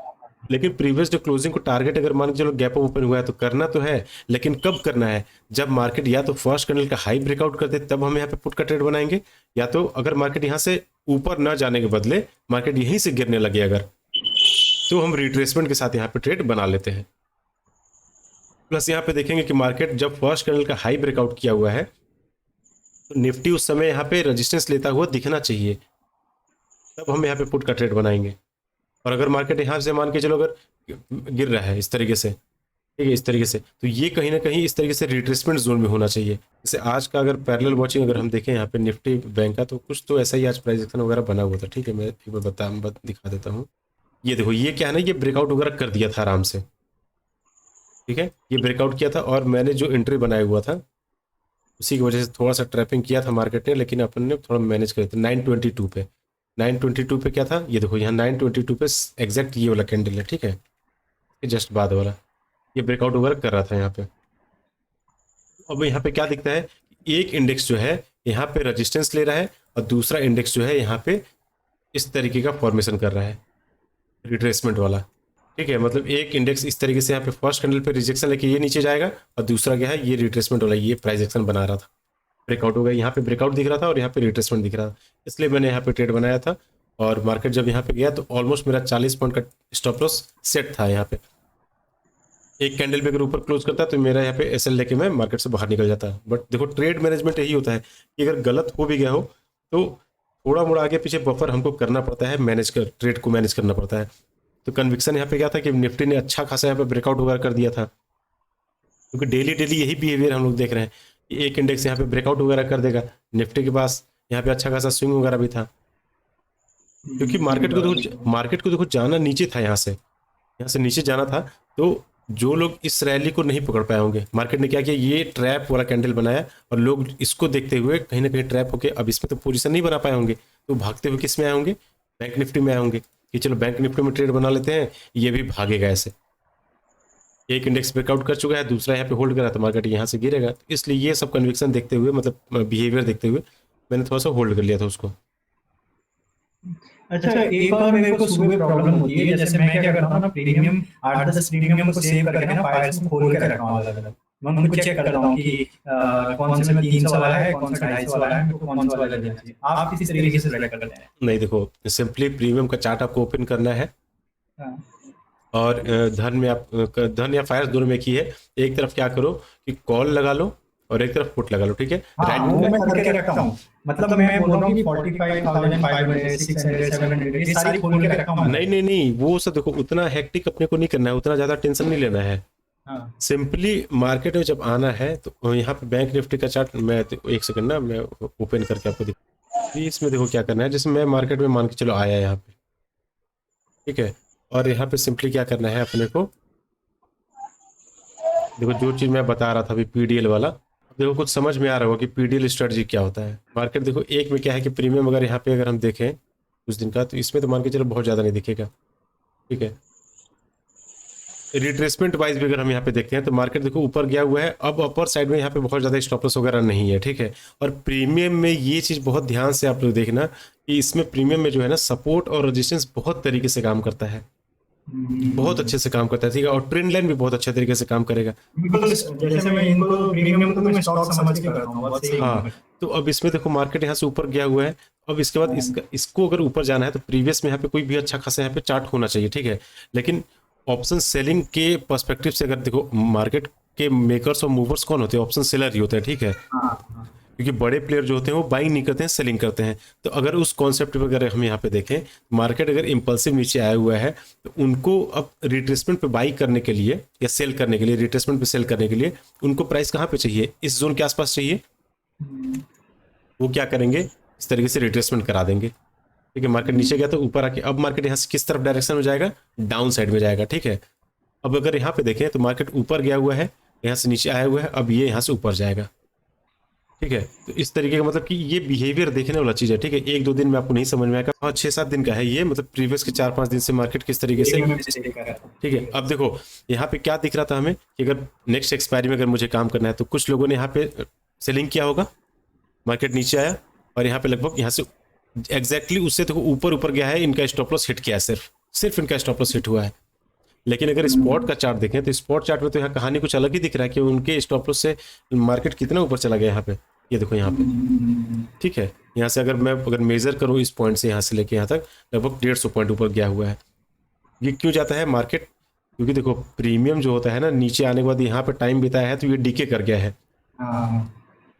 लेकिन प्रीवियस डे क्लोजिंग को टारगेट अगर मान के चलो गैप अप ओपन हुआ है तो करना तो है, लेकिन कब करना है? जब मार्केट या तो फर्स्ट कैंडल का हाई ब्रेकआउट कर दे तब हम यहाँ पे पुट का ट्रेड बनाएंगे, या तो अगर मार्केट यहाँ से ऊपर न जाने के बदले मार्केट यहीं से गिरने लगे अगर, तो हम रिट्रेसमेंट के साथ यहाँ पे ट्रेड बना लेते हैं। प्लस यहाँ पे देखेंगे कि मार्केट जब फर्स्ट कैंडल का हाई ब्रेकआउट किया हुआ है तो निफ्टी उस समय यहाँ पे रेजिस्टेंस लेता हुआ दिखना चाहिए, तब हम यहाँ पे पुट का ट्रेड बनाएंगे। और अगर मार्केट यहाँ से मान के चलो अगर गिर रहा है इस तरीके से, ठीक है, इस तरीके से, तो ये कहीं ना कहीं इस तरीके से रिट्रेसमेंट जोन में होना चाहिए। जैसे आज का अगर पैरेलल वॉचिंग अगर हम देखें यहाँ पे निफ्टी बैंक का, तो कुछ तो ऐसा ही आज प्राइस एक्शन वगैरह बना हुआ था, ठीक है। मैं एक बार दिखा देता हूँ। ये देखो, ये क्या है ना, ये ब्रेकआउट वगैरह कर दिया था आराम से, ठीक है, ये ब्रेकआउट किया था और मैंने जो एंट्री बनाया हुआ था उसी की वजह से थोड़ा सा ट्रैपिंग किया था मार्केट ने, लेकिन अपन ने थोड़ा मैनेज कर दिया। 922 पे, 922 पे क्या था, ये देखो यहाँ 922 पे एग्जैक्ट ये वाला कैंडल है, ठीक है, जस्ट बाद वाला ये ब्रेकआउट वगैरह कर रहा था यहाँ पे। अब यहाँ पे क्या दिखता है, एक इंडेक्स जो है यहाँ पे रेजिस्टेंस ले रहा है और दूसरा इंडेक्स जो है यहाँ पे इस तरीके का फॉर्मेशन कर रहा है, रिट्रेसमेंट वाला, ठीक है। मतलब एक इंडेक्स इस तरीके से यहाँ पे फर्स्ट कैंडल पे रिजेक्शन लेके ये नीचे जाएगा और दूसरा क्या है, ये रिट्रेसमेंट वाला, ये प्राइस एक्शन बना रहा था, ब्रेकआउट हो गया, यहाँ पे ब्रेकआउट दिख रहा था और यहाँ पे रिट्रेसमेंट दिख रहा था, इसलिए मैंने यहाँ पे ट्रेड बनाया था। और मार्केट जब यहाँ पे गया तो ऑलमोस्ट मेरा 40 पॉइंट का स्टॉप लॉस सेट था यहाँ पे। एक कैंडल पे अगर ऊपर क्लोज करता है तो मेरा यहाँ पे एसएल लेके मैं मार्केट से बाहर निकल जाता है। बट देखो, ट्रेड मैनेजमेंट यही होता है कि अगर गलत हो भी गया हो तो थोड़ा मोड़ा आगे पीछे बफर हमको करना पड़ता है, मैनेज कर ट्रेड को मैनेज करना पड़ता है। तो कन्विक्शन यहाँ पे क्या था कि निफ्टी ने अच्छा खासा यहाँ पे ब्रेकआउट वगैरह कर दिया था, क्योंकि डेली डेली यही बिहेवियर हम लोग देख रहे हैं कि एक इंडेक्स यहाँ पे ब्रेकआउट वगैरह कर देगा, निफ्टी के पास यहाँ पे अच्छा खासा स्विंग वगैरह भी था, क्योंकि मार्केट को देखो जाना नीचे था, यहाँ से नीचे जाना था। तो जो लोग इस रैली को नहीं पकड़ पाए होंगे, मार्केट ने क्या किया, ये ट्रैप वाला कैंडल बनाया और लोग इसको देखते हुए कहीं ना कहीं ट्रैप होके अब इसमें तो पोजीशन नहीं बना पाए होंगे, तो भागते हुए किस में आए होंगे, बैंक निफ्टी में आए होंगे कि चलो बैंक निफ्टी में ट्रेड बना लेते हैं, ये भी भागेगा ऐसे। एक इंडेक्स ब्रेकआउट कर चुका है, दूसरा यहाँ पे होल्ड करा तो मार्केट यहाँ से गिरेगा, तो इसलिए ये सब कन्विक्शन देखते हुए, मतलब बिहेवियर देखते हुए मैंने थोड़ा सा होल्ड कर लिया था उसको। अच्छा, एक और मेरे को सुबह प्रॉब्लम होती है, जैसे मैं क्या करता हूँ ना, प्रीमियम 8-10 प्रीमियम को सेव करके ना फाइल्स में खोल के रखता हूँ अलग अलग। मैं उनको चेक करता हूँ कि कौन से में 300 वाला है, कौन सा 250 वाला है, मेरे को कौन सा वाला लेना चाहिए। आप किस तरीके से सेलेक्ट करते हैं? नहीं देखो, सिंपली प्रीमियम का चार्ट आपको ओपन करना है और धन या फायर्स दोनों में की है। एक तरफ क्या करो कि कॉल लगा लो और एक तरफ पुट लगा लो, ठीक है। वो मैं करके रखता हूँ, मतलब मैं बोल रहा हूँ कि 45,500, 600, 700 ये सारी खोल के रखता हूँ। नहीं, वो सब देखो उतना हेक्टिक अपने को नहीं करना है, उतना ज्यादा टेंशन नहीं लेना है। सिंपली मार्केट में जब आना है तो यहाँ पे बैंक निफ्टी का चार्ट, मैं एक सेकंड ना, मैं ओपन करके आपको दिखा। इसमें देखो क्या करना है, जैसे मैं मार्केट में मान के चलो आया यहाँ पे, ठीक है, और यहाँ पे सिंपली क्या करना है अपने को, देखो जो चीज मैं बता रहा था अभी पीडीएल वाला, देखो कुछ समझ में आ रहा होगा कि पीडीएल स्ट्रेटजी क्या होता है। मार्केट देखो एक में क्या है कि प्रीमियम अगर यहाँ पे अगर हम देखें कुछ दिन का, तो इसमें तो मान के चलो बहुत ज़्यादा नहीं दिखेगा, ठीक है। रिट्रेसमेंट वाइज भी अगर हम यहाँ पे देखते हैं तो मार्केट देखो ऊपर गया हुआ है, अब अपर साइड में यहाँ पे बहुत ज़्यादा स्टॉप लॉस वगैरह नहीं है, ठीक है। और प्रीमियम में ये चीज़ बहुत ध्यान से आप लोग देखना कि इसमें प्रीमियम में जो है ना सपोर्ट और रेजिस्टेंस बहुत तरीके से काम करता है, बहुत अच्छे से काम करता है, ठीक है। और ट्रेंड लाइन भी बहुत अच्छे तरीके से काम करेगा। जैसे मैं इनको प्रीमियम तो मैं स्टॉक समझ के करता हूं, बहुत सही। हाँ, तो अब इसमें देखो मार्केट यहाँ से ऊपर गया हुआ है, अब इसके बाद इसको अगर ऊपर जाना है तो प्रीवियस में यहाँ पे कोई भी अच्छा खासा यहाँ पे चार्ट होना चाहिए, ठीक है। लेकिन ऑप्शन सेलिंग के पर्सपेक्टिव से अगर देखो, मार्केट के मेकर्स और मूवर्स कौन होते हैं, ऑप्शन सेलर ही होते हैं, ठीक है। क्योंकि बड़े प्लेयर जो होते हैं वो बाइंग नहीं करते हैं, सेलिंग करते हैं। तो अगर उस कॉन्सेप्ट पे अगर हम यहाँ पे देखें, मार्केट अगर इम्पल्सिव नीचे आया हुआ है तो उनको अब रिट्रेसमेंट पे बाई करने के लिए या सेल करने के लिए, रिट्रेसमेंट पे सेल करने के लिए उनको प्राइस कहाँ पे चाहिए, इस जोन के आसपास चाहिए। वो क्या करेंगे, इस तरीके से रिट्रेसमेंट करा देंगे, ठीक है। मार्केट नीचे गया तो ऊपर आके अब मार्केट यहाँ से किस तरफ डायरेक्शन में जाएगा, डाउन साइड में जाएगा, ठीक है। अब अगर यहाँ पे देखें तो मार्केट ऊपर गया हुआ है, यहाँ से नीचे आया हुआ है, अब ये यहाँ से ऊपर जाएगा, ठीक है। तो इस तरीके का मतलब कि ये बिहेवियर देखने वाला चीज़ है, ठीक है। एक दो दिन में आपको नहीं समझ में आएगा, हाँ 6-7 दिन का है ये, मतलब प्रीवियस के 4-5 दिन से मार्केट किस तरीके से, ठीक है। अब देखो यहाँ पे क्या दिख रहा था हमें कि अगर नेक्स्ट एक्सपायरी में अगर मुझे काम करना है तो कुछ लोगों ने यहाँ पे सेलिंग किया होगा, मार्केट नीचे आया और यहाँ पे लगभग यहाँ से एग्जैक्टली उससे देखो ऊपर गया है, इनका स्टॉप लॉस हिट किया है, सिर्फ इनका स्टॉप लॉस हिट हुआ है। लेकिन अगर स्पॉट का चार्ट देखें तो स्पॉट चार्ट में तो यहाँ कहानी कुछ अलग ही दिख रहा है कि उनके स्टॉप लॉस से मार्केट कितना ऊपर चला गया यहाँ पे, ये देखो यहाँ पे, ठीक है। यहाँ से अगर मेजर करूँ इस पॉइंट से यहाँ से लेके यहाँ तक लगभग 150 पॉइंट ऊपर गया हुआ है। ये क्यों जाता है मार्केट, क्योंकि देखो प्रीमियम जो होता है ना, नीचे आने के बाद यहाँ पे टाइम बिताया है तो ये डीके कर गया है।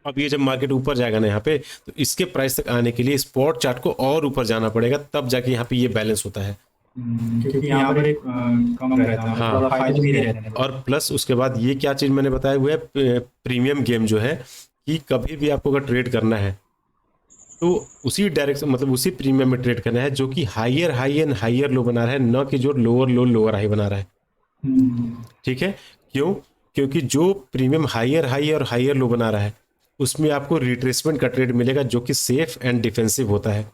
अब ये जब मार्केट ऊपर जाएगा ना यहाँ पे, तो इसके प्राइस तक आने के लिए स्पॉट चार्ट को और ऊपर जाना पड़ेगा, तब जाके यहाँ पे ये बैलेंस होता है, क्योंकि यहाँ पर कम रहता है, हाँ। फायदे भी रहते हैं। और प्लस उसके बाद ये क्या चीज़ मैंने बताया हुआ है, प्रीमियम गेम जो है कि कभी भी आपको अगर ट्रेड करना है तो उसी डायरेक्शन, मतलब उसी प्रीमियम में ट्रेड करना है जो कि higher high and higher low बना रहा है, न कि जो लोअर लो लोअर हाई बना रहा है, ठीक है। क्यों, क्योंकि जो प्रीमियम हायर हाई और हायर लो बना रहा है उसमें आपको रिट्रेसमेंट का ट्रेड मिलेगा जो कि सेफ एंड डिफेंसिव होता है,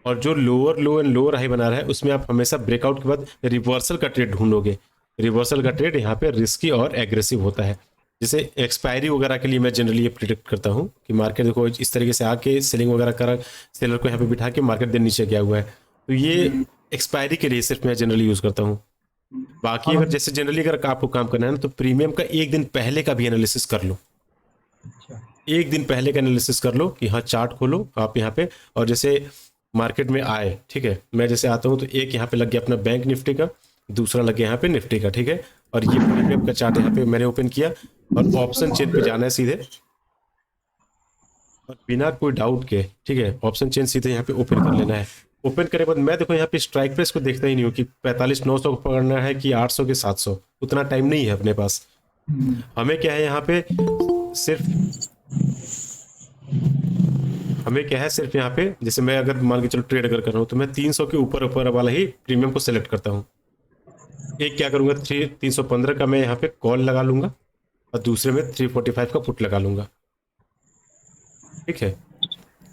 और जो lower low and lower high बना रहा है उसमें आप हमेशा ब्रेकआउट के बाद रिवर्सल का ट्रेड ढूंढोगे। रिवर्सल का ट्रेड यहाँ पे रिस्की और एग्रेसिव होता है। जैसे एक्सपायरी वगैरह के लिए मैं जनरली ये प्रिडिक्ट करता हूँ कि मार्केट देखो इस तरीके से आके सेलिंग वगैरह करा, सेलर को यहाँ पे बिठा के मार्केट दिन नीचे गया हुआ है, तो ये एक्सपायरी के लिए सिर्फ मैं जनरली यूज़ करता हूँ। बाकी अगर जैसे जनरली अगर आपको काम करना है ना, तो प्रीमियम का एक दिन पहले का भी एनालिसिस कर लो, एक दिन पहले का एनालिसिस कर लो कि हाँ चार्ट खोलो आप यहाँ पे, और जैसे मार्केट में आए, ठीक है, मैं जैसे आता हूँ तो एक यहाँ पे लग गया अपना बैंक निफ्टी का, दूसरा लग गया यहाँ पे निफ्टी का, ठीक है। और ये प्रीमियम का चार्ट यहाँ पे मैंने ओपन किया और ऑप्शन चेन पे जाना है सीधे, और बिना कोई डाउट के, ठीक है, ऑप्शन चेन सीधे यहाँ पे ओपन कर लेना है। ओपन करे बाद मैं देखो यहाँ पे स्ट्राइक प्राइस को देखता ही नहीं हूँ कि 45,900 को पकड़ना है कि 800 के 700, उतना टाइम नहीं है अपने पास। हमें क्या है यहाँ पे सिर्फ हमें क्या है सिर्फ यहाँ पे, जैसे मैं अगर मान के चलो ट्रेड अगर कर रहा हूँ तो मैं 300 के ऊपर ऊपर वाला ही प्रीमियम को सेलेक्ट करता हूँ। एक क्या करूँगा, 315 का मैं यहाँ पे कॉल लगा लूंगा और दूसरे में 345 का पुट लगा लूंगा। ठीक है,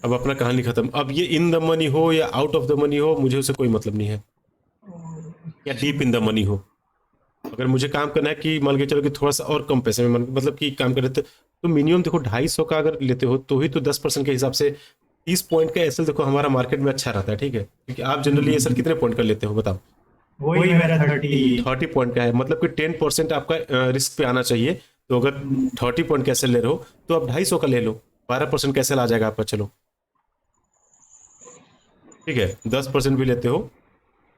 अब अपना कहानी खत्म। अब ये इन द मनी हो या आउट ऑफ द मनी हो, मुझे उससे कोई मतलब नहीं है, या डीप इन द मनी हो। अगर मुझे काम करना है कि मान के चलो कि थोड़ा सा और कम पैसे में मतलब कि काम कर रहे थे, तो मिनिमम देखो 250 का अगर लेते हो तो ही तो 10% के हिसाब से 30 पॉइंट का एसएल देखो हमारा मार्केट में अच्छा रहता है। ठीक है, क्योंकि आप जनरली एसएल कितने पॉइंट का लेते हो बताओ? वही मेरा 30 पॉइंट का है, मतलब कि 10% आपका रिस्क पे आना चाहिए। तो अगर 30 पॉइंट का एसएल ले रहे हो तो आप 250 का ले लो, 12% का एसएल आ जाएगा आपका। चलो ठीक है, 10% भी लेते हो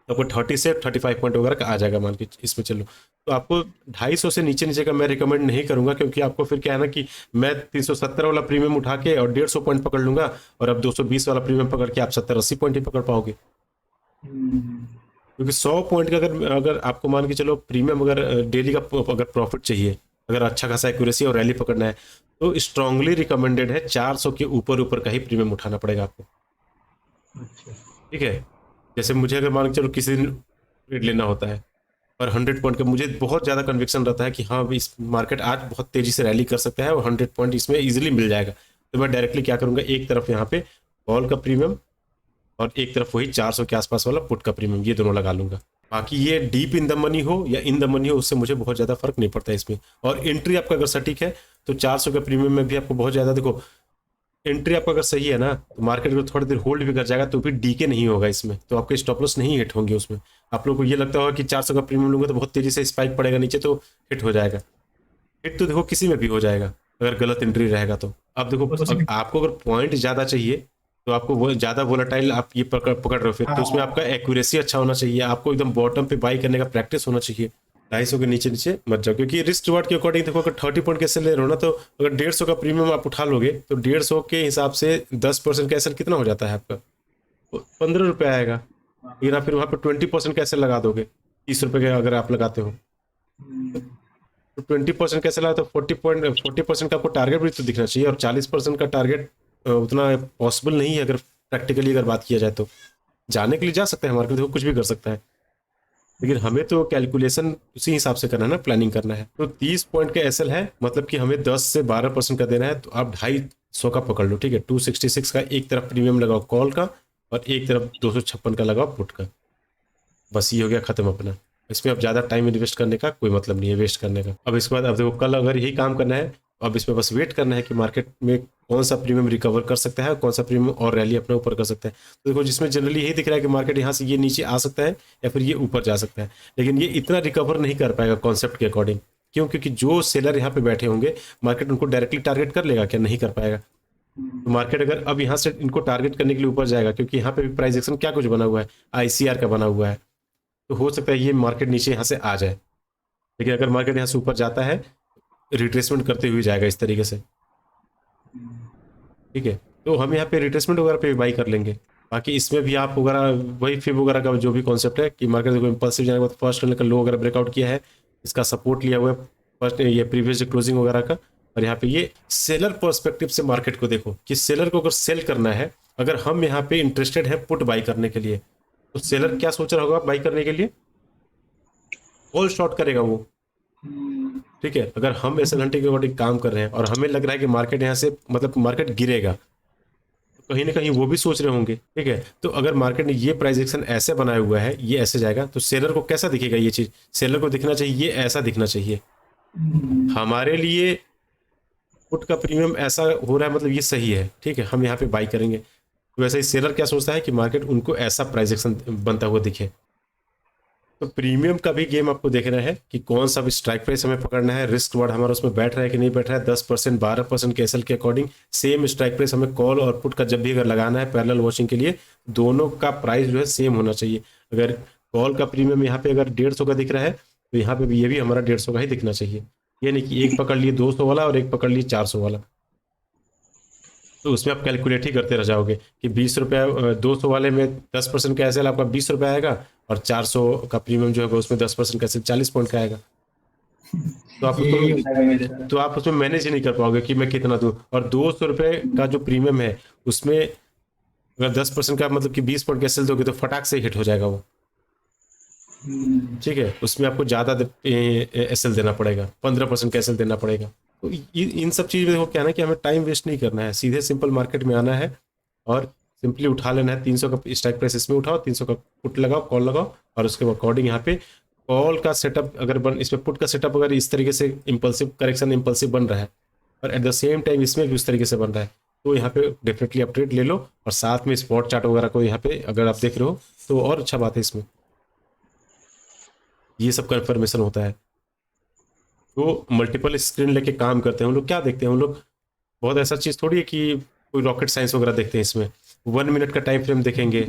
तो आपको 30 से 35 पॉइंट वगैरह का आ जाएगा मान के इसमें। चलो, तो आपको 250 से नीचे नीचे का मैं रिकमेंड नहीं करूंगा, क्योंकि आपको फिर क्या है ना कि मैं 370 वाला प्रीमियम उठा के और 150 पॉइंट पकड़ लूंगा, और अब 220 वाला प्रीमियम पकड़ के आप 70-80 पॉइंट ही पकड़ पाओगे। क्योंकि 100 पॉइंट का अगर अगर आपको मान के चलो प्रीमियम अगर डेली का अगर प्रॉफिट चाहिए, अगर अच्छा खासा एक्यूरेसी और रैली पकड़ना है, तो स्ट्रांगली रिकमेंडेड है 400 के ऊपर ऊपर का ही प्रीमियम उठाना पड़ेगा आपको। ठीक है, जैसे मुझे अगर मान के चलो किसी दिन ट्रेड लेना होता है और 100 पॉइंट का मुझे बहुत ज़्यादा कन्विक्शन रहता है कि हाँ इस मार्केट आज बहुत तेज़ी से रैली कर सकता है और 100 पॉइंट इसमें इजीली मिल जाएगा, तो मैं डायरेक्टली क्या करूँगा, एक तरफ यहाँ पे कॉल का प्रीमियम और एक तरफ वही 400 के आसपास वाला पुट का प्रीमियम, ये दोनों लगा लूंगा। बाकी ये डीप इन द मनी हो या इन द मनी हो, उससे मुझे बहुत ज़्यादा फर्क नहीं पड़ता इसमें। और एंट्री आपका अगर सटीक है तो 400 के प्रीमियम में भी आपको बहुत ज़्यादा, देखो एंट्री आपका अगर सही है ना तो मार्केट को थोड़ी देर होल्ड भी कर जाएगा तो भी डीके नहीं होगा इसमें, तो आपके स्टॉप लॉस नहीं हिट होंगे उसमें। आप लोग को ये लगता होगा कि 400 का प्रीमियम लूंगा तो बहुत तेज़ी से स्पाइक पड़ेगा नीचे तो हिट हो जाएगा। हिट तो देखो किसी में भी हो जाएगा अगर गलत एंट्री रहेगा तो। अब देखो आपको अगर पॉइंट ज़्यादा चाहिए तो आपको वो ज़्यादा वोलेटाइल आप ये पकड़ रहे हो फिर, तो उसमें आपका एक्यूरेसी अच्छा होना चाहिए, आपको एकदम बॉटम पे बाई करने का प्रैक्टिस होना चाहिए। 250 के नीचे नीचे मत जाओ, क्योंकि रिस्क रिवार्ड के अकॉर्डिंग देखो अगर 30 पॉइंट कैसे ले रहे हो ना, तो अगर 150 का प्रीमियम आप उठा लोगे तो 150 के हिसाब से 10% का एसएल कितना हो जाता है आपका? 15 रुपये आएगा। लेकिन आप फिर वहाँ पर 20% कैसे लगा दोगे? 30 रुपये का अगर आप लगाते हो तो 20% कैसे लगा, तो 40% का आपको टारगेट भी तो दिखना चाहिए, और 40% का टारगेट उतना पॉसिबल नहीं है अगर प्रैक्टिकली अगर बात किया जाए तो। जाने के लिए जा सकते हैं मार्केट, देखो कुछ भी कर सकता है, लेकिन हमें तो कैलकुलेशन उसी हिसाब से करना है ना, प्लानिंग करना है। तो 30 पॉइंट का एसएल है, मतलब कि हमें 10 से 12% का देना है, तो आप 250 का पकड़ लो। ठीक है, 266 का एक तरफ प्रीमियम लगाओ कॉल का और एक तरफ 256 का लगाओ पुट का, बस ये हो गया खत्म अपना। इसमें अब ज़्यादा टाइम इन्वेस्ट करने का कोई मतलब नहीं है, वेस्ट करने का। अब इसके बाद अब देखो कल अगर यही काम करना है, अब इसमें बस वेट करना है कि मार्केट में कौन सा प्रीमियम रिकवर कर सकता है, कौन सा प्रीमियम और रैली अपने ऊपर कर सकता है। तो देखो जिसमें जनरली यही दिख रहा है कि मार्केट यहाँ से ये नीचे आ सकता है या फिर ये ऊपर जा सकता है, लेकिन ये इतना रिकवर नहीं कर पाएगा कॉन्सेप्ट के अकॉर्डिंग। क्यों? क्योंकि जो सेलर यहाँ पे बैठे होंगे मार्केट उनको डायरेक्टली टारगेट कर लेगा क्या? नहीं कर पाएगा। तो मार्केट अगर अब यहाँ से इनको टारगेट करने के लिए ऊपर जाएगा, क्योंकि यहाँ पे भी प्राइस एक्शन क्या कुछ बना हुआ है, आईसीआर का बना हुआ है, तो हो सकता है ये मार्केट नीचे यहाँ से आ जाए। लेकिन अगर मार्केट यहाँ से ऊपर जाता है रिट्रेसमेंट करते हुए जाएगा इस तरीके से। ठीक है, तो हम यहाँ पे रिट्रेसमेंट वगैरह पे बाई कर लेंगे। बाकी इसमें भी आप वगैरह वही फिब वगैरह का जो भी कॉन्सेप्ट है कि मार्केट को इम्पल्सिव जाने के बाद फर्स्ट का लो वगैरह ब्रेकआउट किया है, इसका सपोर्ट लिया हुआ है फर्स्ट ये प्रीवियस क्लोजिंग वगैरह का। और यहाँ पे ये सेलर पर्सपेक्टिव से मार्केट को देखो कि सेलर को अगर सेल करना है, अगर हम यहाँ पे इंटरेस्टेड है पुट बाई करने के लिए, तो सेलर क्या सोच रहा होगा बाई करने के लिए? कॉल शॉर्ट करेगा वो। ठीक है, अगर हम एसएल हंटिंग के अकॉर्डिंग काम कर रहे हैं और हमें लग रहा है कि मार्केट यहाँ से मतलब मार्केट गिरेगा, तो कहीं ना कहीं वो भी सोच रहे होंगे। ठीक है, तो अगर मार्केट ने ये प्राइस एक्शन ऐसे बनाया हुआ है, ये ऐसे जाएगा, तो सेलर को कैसा दिखेगा ये चीज? सेलर को दिखना चाहिए ये ऐसा दिखना चाहिए। हमारे लिए पुट का प्रीमियम ऐसा हो रहा है, मतलब ये सही है। ठीक है, हम यहाँ पे बाई करेंगे। तो वैसे ही सेलर क्या सोचता है कि मार्केट उनको ऐसा प्राइस एक्शन बनता हुआ दिखे। तो प्रीमियम का भी गेम आपको देखना है कि कौन सा भी स्ट्राइक प्राइस हमें पकड़ना है, रिस्क वर्ड हमारा उसमें बैठ रहा है कि नहीं बैठ रहा है। 10% 12% के एसएल के अकॉर्डिंग सेम स्ट्राइक प्राइस हमें कॉल और पुट का जब भी अगर लगाना है पैरेलल वॉचिंग के लिए, दोनों का प्राइस जो है सेम होना चाहिए। अगर कॉल का प्रीमियम यहाँ पे अगर 150 का दिख रहा है तो यहाँ पे भी ये भी हमारा 150 का ही दिखना चाहिए। ये नहीं कि एक पकड़ लिए 200 वाला और एक पकड़ लिए 400 वाला, तो उसमें आप कैलकुलेट ही करते रह जाओगे कि 20 रुपये 200 वाले में 10% का एसएल आपका 20 रुपये आएगा और 400 का प्रीमियम जो है उसमें 10% का एसएल 40 पॉइंट का आएगा। तो आप यही उसको होता है मेरे साथ। तो आप उसमें मैनेज ही नहीं कर पाओगे कि मैं कितना दूँ। और 200 रुपये का जो प्रीमियम है उसमें अगर 10% का मतलब कि 20 पॉइंट का एसएल दोगे तो फटाक से हिट हो जाएगा वो। ठीक है, उसमें आपको ज़्यादा एसएल देना पड़ेगा, 15% का एसएल देना पड़ेगा। तो इन सब चीज़ में देखो क्या है ना कि हमें टाइम वेस्ट नहीं करना है, सीधे सिंपल मार्केट में आना है और सिंपली उठा लेना है। 300 का स्ट्राइक प्राइस इसमें उठाओ, 300 का पुट लगाओ, कॉल लगाओ, और उसके अकॉर्डिंग यहाँ पे कॉल का सेटअप अगर इसमें पुट का सेटअप अगर इस तरीके से इम्पल्सिव करेक्शन इम्पल्सिव बन रहा है और एट द सेम टाइम इसमें भी उस तरीके से बन रहा है, तो यहाँ पे डेफिनेटली आप ट्रेड ले लो। और साथ में स्पॉट चार्ट वगैरह को यहाँ पे अगर आप देख रहे हो तो और अच्छा बात है इसमें, ये सब कन्फर्मेशन होता है। तो मल्टीपल स्क्रीन लेके काम करते हैं हम लोग। क्या देखते हैं हम लोग, बहुत ऐसा चीज़ थोड़ी है कि कोई रॉकेट साइंस वगैरह देखते हैं इसमें। 1 मिनट का टाइम फ्रेम देखेंगे,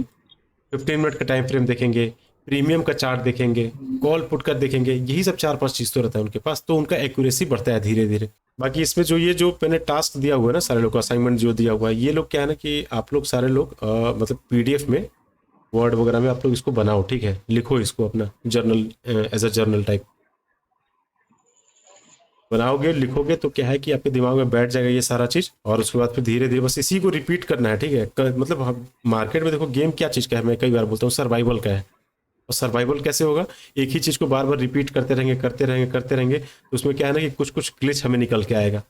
15 मिनट का टाइम फ्रेम देखेंगे, प्रीमियम का चार्ट देखेंगे, कॉल पुट कर देखेंगे, यही सब 4-5 चीज़ तो रहता है उनके पास, तो उनका एक्यूरेसी बढ़ता है धीरे धीरे। बाकी इसमें जो मैंने टास्क दिया हुआ है ना, सारे लोग को असाइनमेंट जो दिया हुआ है, ये लोग क्या है ना कि आप लोग सारे लोग मतलब पीडीएफ में वर्ड वगैरह में आप लोग इसको बनाओ, ठीक है, लिखो इसको अपना journal as a journal type बनाओगे, लिखोगे तो क्या है कि आपके दिमाग में बैठ जाएगा ये सारा चीज़। और उसके बाद फिर धीरे धीरे बस इसी को रिपीट करना है, ठीक है। मतलब मार्केट में देखो गेम क्या चीज़ का है, मैं कई बार बोलता हूँ सर्वाइवल का है। और सर्वाइवल कैसे होगा, एक ही चीज़ को बार बार रिपीट करते रहेंगे करते रहेंगे करते रहेंगे, तो उसमें क्या है ना कि कुछ कुछ ग्लिच हमें निकल के आएगा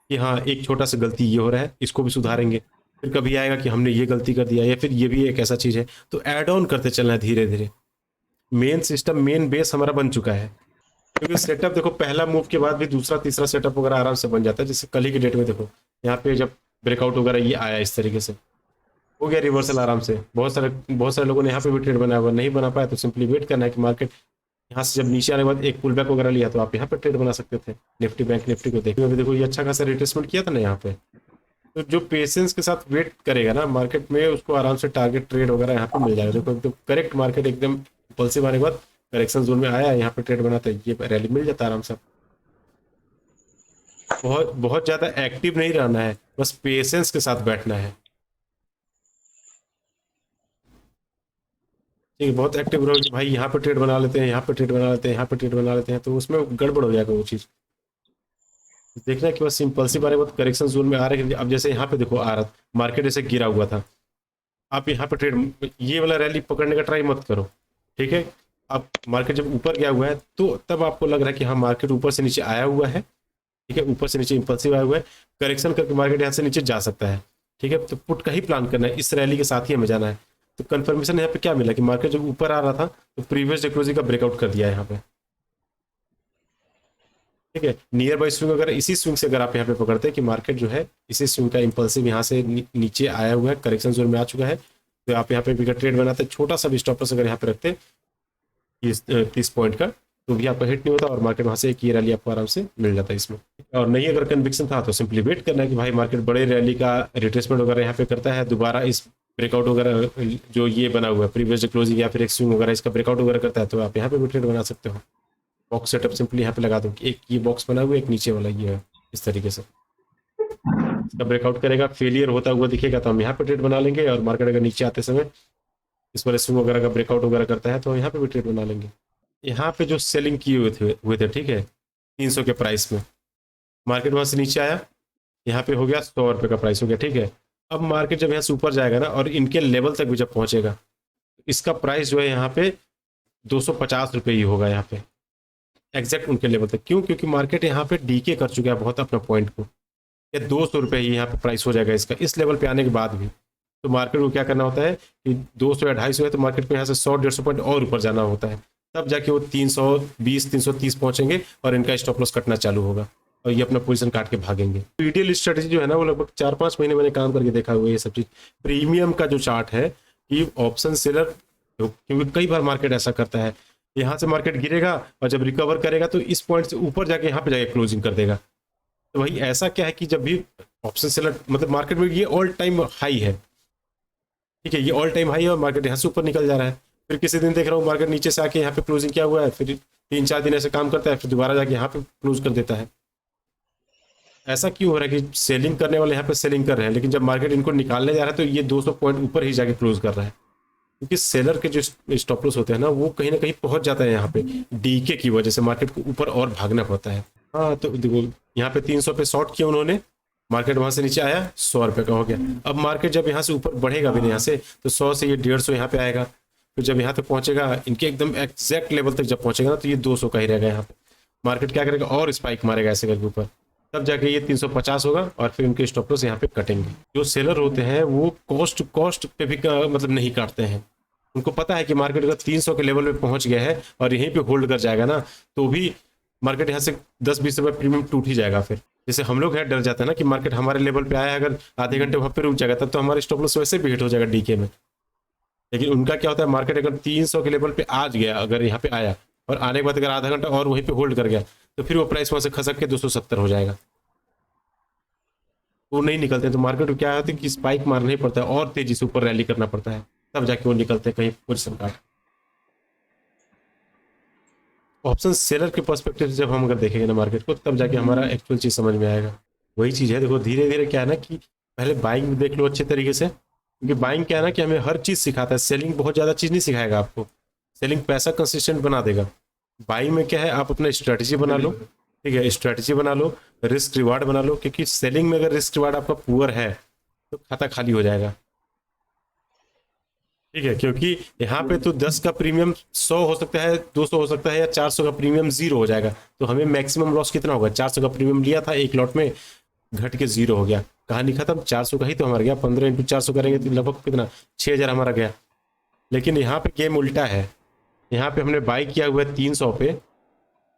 कि हाँ एक छोटा सा गलती ये हो रहा है, इसको भी सुधारेंगे। फिर कभी आएगा कि हमने ये गलती कर दिया, या फिर ये भी एक ऐसा चीज़ है, तो ऐड ऑन करते चलना है धीरे धीरे। मेन सिस्टम मेन बेस हमारा बन चुका है, क्योंकि सेटअप देखो पहला मूव के बाद भी दूसरा तीसरा सेटअप वगैरह आराम से बन जाता है। जैसे कल ही की डेट में देखो यहाँ पे जब ब्रेकआउट वगैरह ये आया इस तरीके से, हो गया रिवर्सल आराम से। बहुत सारे लोगों ने यहाँ पे भी ट्रेड बनाया हुआ, नहीं बना पाया तो सिंपली वेट करना है कि मार्केट यहाँ से जब नीचे आने के बाद एक पुल बैक वगैरह लिया तो आप यहाँ पे ट्रेड बना सकते थे। निफ्टी बैंक निफ्टी को देखने में देखो ये अच्छा खासा रिट्रेसमेंट किया था ना यहाँ पे। तो जो पेशेंस के साथ वेट करेगा ना मार्केट में, उसको आराम से टारगेट ट्रेड वगैरह यहाँ पे मिल जाएगा। देखो एकदम करेक्ट मार्केट एकदम इम्पल्सिव आने के बाद करेक्शन जोन में आया, यहाँ पे ट्रेड बनाता है, ये रैली मिल जाता है आराम से। बहुत बहुत ज़्यादा एक्टिव नहीं रहना है, बस पेशेंस के साथ बैठना है, ठीक है। बहुत एक्टिव रहो कि भाई यहाँ पे ट्रेड बना लेते हैं, यहाँ पे ट्रेड बना लेते हैं, यहाँ पे ट्रेड बना लेते हैं, तो उसमें गड़बड़ हो जाएगा वो चीज़। देखना है कि बस इम्पल्सिव आ रहे बहुत करेक्शन जोन में आ रहे हैं। अब जैसे यहाँ पे देखो आ रहा मार्केट ऐसे गिरा हुआ था, आप यहाँ पे ट्रेड ये वाला रैली पकड़ने का ट्राई मत करो, ठीक है। अब मार्केट जब ऊपर गया हुआ है तो तब आपको लग रहा है कि हाँ मार्केट ऊपर से नीचे आया हुआ है, ठीक है, ऊपर से नीचे इम्पल्सिव आया हुआ है, करेक्शन करके मार्केट यहाँ से नीचे जा सकता है, ठीक है। तो पुट का ही प्लान करना है, इस रैली के साथ ही हमें जाना है। तो कंफर्मेशन यहाँ पे क्या मिला कि मार्केट जब ऊपर आ रहा था तो प्रीवियस डे क्लोजिंग का ब्रेकआउट कर दिया है यहाँ पे, ठीक है। नियर बाई स्विंग अगर इसी स्विंग से अगर आप यहाँ पे पकड़ते हैं कि मार्केट जो है इसी स्विंग का इम्पल्सिव यहाँ से नीचे आया हुआ है, करेक्शन जोन में आ चुका है, तो आप यहाँ पे भी ट्रेड बनाते हैं, छोटा सा भी स्टॉप लॉस अगर यहाँ पे रखते हैं 30 पॉइंट का, तो भी आपका हिट नहीं होता और मार्केट वहाँ से एक ही रैली आपको आराम से मिल जाता है इसमें। और नहीं अगर कन्विक्शन था तो सिंपली वेट करना है कि भाई मार्केट बड़े रैली का रिट्रेसमेंट वगैरह यहाँ पे करता है, दोबारा इस ब्रेकआउट वगैरह जो ये बना हुआ है प्रीवियस डे क्लोजिंग या फिर एक स्विंग वगैरह इसका ब्रेकआउट वगैरह करता है, तो आप यहाँ पे भी ट्रेड बना सकते हो। बॉक्स सेटअप सिंपली यहाँ पे लगा दो, एक ये बॉक्स बना हुआ है, एक नीचे वाला ये है, इस तरीके से इसका ब्रेकआउट करेगा, फेलियर होता हुआ दिखेगा तो हम यहाँ पे ट्रेड बना लेंगे, और मार्केट अगर नीचे आते समय इस वाले स्विंग वगैरह का ब्रेकआउट वगैरह करता है तो यहाँ पे भी ट्रेड बना लेंगे। यहाँ पे जो सेलिंग किए हुए थे ठीक है 300 के प्राइस में, मार्केट वहाँ से नीचे आया, यहाँ पे हो गया 100 रुपये का प्राइस हो गया, ठीक है। अब मार्केट जब यहाँ से ऊपर जाएगा ना और इनके लेवल तक भी जब पहुँचेगा, इसका प्राइस जो है यहाँ पे 250 रुपये ही होगा यहाँ पे, एग्जैक्ट उनके लेवल तक। क्यों? क्योंकि मार्केट यहाँ पे डीके कर चुका है बहुत अपना पॉइंट को, या 200 रुपये ही यहाँ पे प्राइस हो जाएगा इसका इस लेवल पे आने के बाद भी। तो मार्केट को क्या करना होता है कि 200 या 250 है तो मार्केट को यहाँ से 100-150 पॉइंट और ऊपर जाना होता है, तब जाके वो 320 330 पहुंचेंगे और इनका स्टॉप लॉस कटना चालू होगा और ये अपना पोजीशन काट के भागेंगे। तो आइडियल स्ट्रेटजी जो है ना वो लगभग 4-5 महीने मैंने काम करके देखा हुआ है ये सब चीज़। प्रीमियम का जो चार्ट है कि ऑप्शन सेलर, क्योंकि कई बार मार्केट ऐसा करता है, यहाँ से मार्केट गिरेगा और जब रिकवर करेगा तो इस पॉइंट से ऊपर जाके यहाँ पे जाके क्लोजिंग कर देगा। तो भाई ऐसा क्या है कि जब भी ऑप्शन सेलर मतलब मार्केट में ये ऑल टाइम हाई है, ठीक है, ये ऑल टाइम हाई है और मार्केट यहाँ से ऊपर निकल जा रहा है, फिर किसी दिन देख रहा हूँ मार्केट नीचे से आके यहाँ पे क्लोजिंग किया हुआ है, फिर 3-4 दिन ऐसे काम करता है, फिर दोबारा जाके यहाँ पे क्लोज कर देता है। ऐसा क्यों हो रहा है कि सेलिंग करने वाले यहाँ पे सेलिंग कर रहे हैं, लेकिन जब मार्केट इनको निकालने जा रहा है तो ये 200 पॉइंट ऊपर ही जाके क्लोज कर रहा है। क्योंकि सेलर के जो स्टॉप लॉस होते हैं ना वो कहीं ना कहीं पहुंच जाता है यहाँ पे, डीके की वजह से मार्केट को ऊपर और भागना पड़ता है। हाँ तो देखो यहाँ पे 300 पे शॉर्ट किया उन्होंने, मार्केट वहां से नीचे आया 100 रुपये का हो गया। अब मार्केट जब यहाँ से ऊपर बढ़ेगा भी नहीं यहाँ से, तो 100 से ये 150 यहाँ पे आएगा, फिर जब यहाँ तक पहुंचेगा इनके एकदम एग्जैक्ट लेवल तक जब पहुंचेगा ना, तो ये 200 का ही रहेगा यहाँ पे। मार्केट क्या करेगा और स्पाइक मारेगा ऐसे करके ऊपर, तब जाके ये 350 होगा और फिर उनके स्टॉप लॉस यहाँ पे कटेंगे। जो सेलर होते हैं वो कॉस्ट पे भी मतलब नहीं काटते हैं, उनको पता है कि मार्केट अगर 300 के लेवल पे पहुंच गया है और यहीं पे होल्ड कर जाएगा ना, तो भी मार्केट यहाँ से 10-20 रुपये प्रीमियम टूट ही जाएगा। फिर जैसे हम लोग है डर जाते हैं ना कि मार्केट हमारे लेवल पे आया, अगर आधे घंटे वहाँ पे रुक जाएगा तब तो हमारे स्टॉप लॉस वैसे भी हिट हो जाएगा डीके में। लेकिन उनका क्या होता है, मार्केट अगर 300 के लेवल पे आ गया, अगर यहाँ पे आया और आने के बाद अगर आधा घंटा और वहीं पे होल्ड कर गया, तो फिर वो प्राइस वहाँ से खसक के 270 हो जाएगा, वो नहीं निकलते। तो मार्केट को क्या होता है कि स्पाइक मारना ही पड़ता है और तेजी से ऊपर रैली करना पड़ता है, तब जाके वो निकलते हैं कहीं पोजीशन काट। ऑप्शन सेलर के पर्सपेक्टिव से जब हम अगर देखेंगे ना मार्केट को, तब जाके हमारा एक्चुअल चीज समझ में आएगा। वही चीज है, देखो धीरे धीरे क्या है ना कि पहले बाइंग भी देख लो अच्छे तरीके से, क्योंकि बाइंग क्या है ना कि हमें हर चीज सिखाता है, सेलिंग बहुत ज्यादा चीज नहीं सिखाएगा आपको, सेलिंग पैसा कंसिस्टेंट बना देगा। बाइंग में क्या है, आप अपना स्ट्रेटजी बना लो, ठीक है, स्ट्रेटजी बना लो, रिस्क रिवार्ड बना लो, क्योंकि सेलिंग में अगर रिस्क रिवार्ड आपका पुअर है तो खाता खाली हो जाएगा, ठीक है। क्योंकि यहाँ पे तो 10 का प्रीमियम 100 हो सकता है, 200 हो सकता है, या 400 का प्रीमियम 0 हो जाएगा, तो हमें मैक्सिमम लॉस कितना होगा। 400 का प्रीमियम लिया था एक लॉट में, घट के 0 हो गया, कहानी खत्म। 400 का ही तो हमारा गया, 15 × 400 करेंगे तो लगभग कितना 6000 हमारा गया। लेकिन यहाँ पे गेम उल्टा है, यहाँ पे हमने बाई किया हुआ है 300 पे,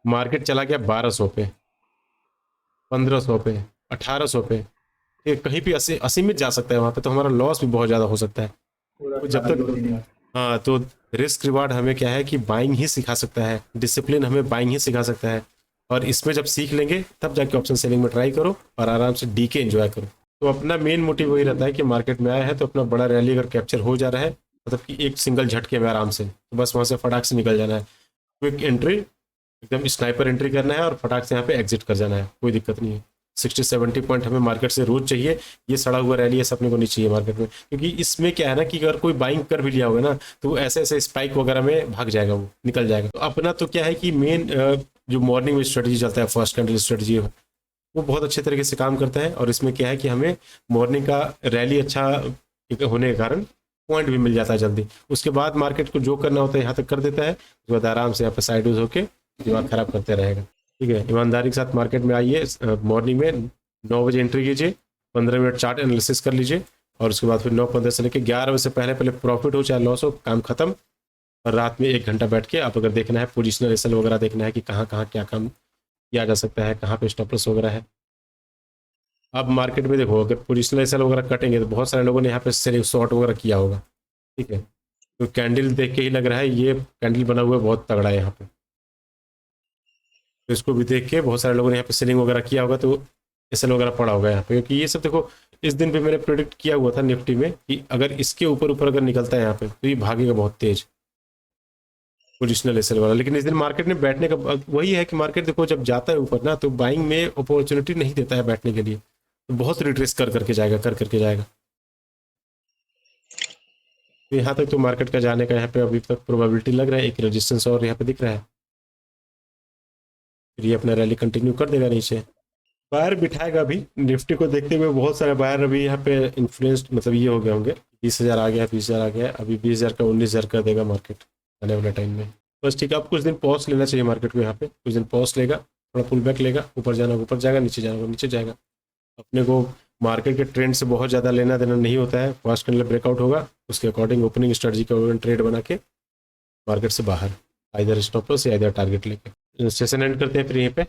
मार्केट चला गया 1200 पे, 1500 पे, 1800 पे, कहीं भी असीमित जा सकता है वहाँ पे, तो हमारा लॉस भी बहुत ज़्यादा हो सकता है। तो जब तक हाँ, तो रिस्क रिवार्ड हमें क्या है कि बाइंग ही सिखा सकता है, डिसिप्लिन हमें बाइंग ही सिखा सकता है, और इसमें जब सीख लेंगे तब जाके ऑप्शन सेलिंग में ट्राई करो और आराम से डीके एंजॉय करो। तो अपना मेन मोटिव वही रहता है कि मार्केट में आया है तो अपना बड़ा रैली अगर कैप्चर हो जा रहा है, मतलब कि एक सिंगल झटके में आराम से, तो बस वहाँ से फटाक से निकल जाना है, क्विक एंट्री, एकदम स्नाइपर एंट्री करना है और फटाक से यहाँ पे एग्जिट कर जाना है, कोई दिक्कत नहीं है। 60-70 पॉइंट हमें मार्केट से रोज चाहिए, ये सड़ा हुआ रैली ऐसा अपने को नहीं चाहिए मार्केट में, क्योंकि इसमें क्या है ना कि अगर कोई बाइंग कर भी लिया होगा ना, तो ऐसे ऐसे स्पाइक वगैरह में भाग जाएगा, वो निकल जाएगा। तो अपना तो क्या है कि मेन जो मॉर्निंग में स्ट्रेटजी चलता है, फर्स्ट कैंडल स्ट्रेटजी, वो बहुत अच्छे तरीके से काम करता है, और इसमें क्या है कि हमें मॉर्निंग का रैली अच्छा होने के कारण पॉइंट भी मिल जाता है जल्दी। उसके बाद मार्केट को जो करना होता है यहाँ तक कर देता है, उसके बाद आराम से यहाँ पे साइड होकर दिमाग खराब करते रहेगा, ठीक है। ईमानदारी के साथ मार्केट में आइए, मॉर्निंग में 9 बजे एंट्री कीजिए, 15 मिनट चार्ट एनालिसिस कर लीजिए, और उसके बाद फिर 9:15 से लेकर 11 बजे से पहले प्रॉफिट हो चाहे लॉस हो, काम खत्म। और रात में 1 घंटा बैठ के आप अगर देखना है पोजिशनल एसएल वगैरह देखना है कि कहाँ कहाँ क्या काम किया जा सकता है, कहाँ पे स्टॉप लॉस वगैरह है। अब मार्केट में देखो, अगर पोजिशनल एसएल वगैरह कटेंगे तो बहुत सारे लोगों ने यहाँ पे सेलिंग शॉर्ट वगैरह किया होगा, ठीक है। तो कैंडल देख के ही लग रहा है ये कैंडल बना हुआ है बहुत तगड़ा है यहाँ पे, तो इसको भी देख के बहुत सारे लोगों ने यहाँ पे सेलिंग वगैरह किया होगा, तो एसएल वगैरह पड़ा होगा यहाँ पे। क्योंकि ये सब देखो, इस दिन पे मैंने प्रेडिक्ट किया हुआ था निफ्टी में कि अगर इसके ऊपर ऊपर अगर निकलता है यहाँ पे तो ये भागेगा बहुत तेज, पोजिशनल एसएल वाला। लेकिन इस दिन मार्केट में बैठने का वही है कि मार्केट देखो जब जाता है ऊपर ना, तो बाइंग में अपॉर्चुनिटी नहीं देता है बैठने के लिए, तो बहुत रिट्रेस कर करके जाएगा। तो यहाँ तक तो मार्केट का जाने का यहाँ पे अभी तक प्रोबेबिलिटी लग रहा है, एक रेजिस्टेंस और यहाँ पे दिख रहा है, फिर ये अपना रैली कंटिन्यू कर देगा नीचे। बायर बिठाएगा अभी, निफ्टी को देखते हुए बहुत सारे बायर अभी यहाँ पे इन्फ्लुएंस्ड, मतलब ये हो गए होंगे, 20,000 आ गया, 20,000 आ गया, अभी 20,000 का 19,000 कर देगा मार्केट आने वाले टाइम में। बस ठीक है, अब कुछ दिन पॉज लेना चाहिए मार्केट को, यहाँ पे कुछ दिन पॉज लेगा, थोड़ा पुल बैक लेगा, ऊपर जाना ऊपर जाएगा, नीचे जाना नीचे जाएगा। अपने को मार्केट के ट्रेंड से बहुत ज़्यादा लेना देना नहीं होता है, फर्स्ट कैंडल ब्रेकआउट होगा उसके अकॉर्डिंग ओपनिंग स्ट्रेटजी का ट्रेड बना के मार्केट से बाहर, इधर स्टॉप लॉस या इधर टारगेट लेके। सेशन एंड करते हैं फिर यहीं पे।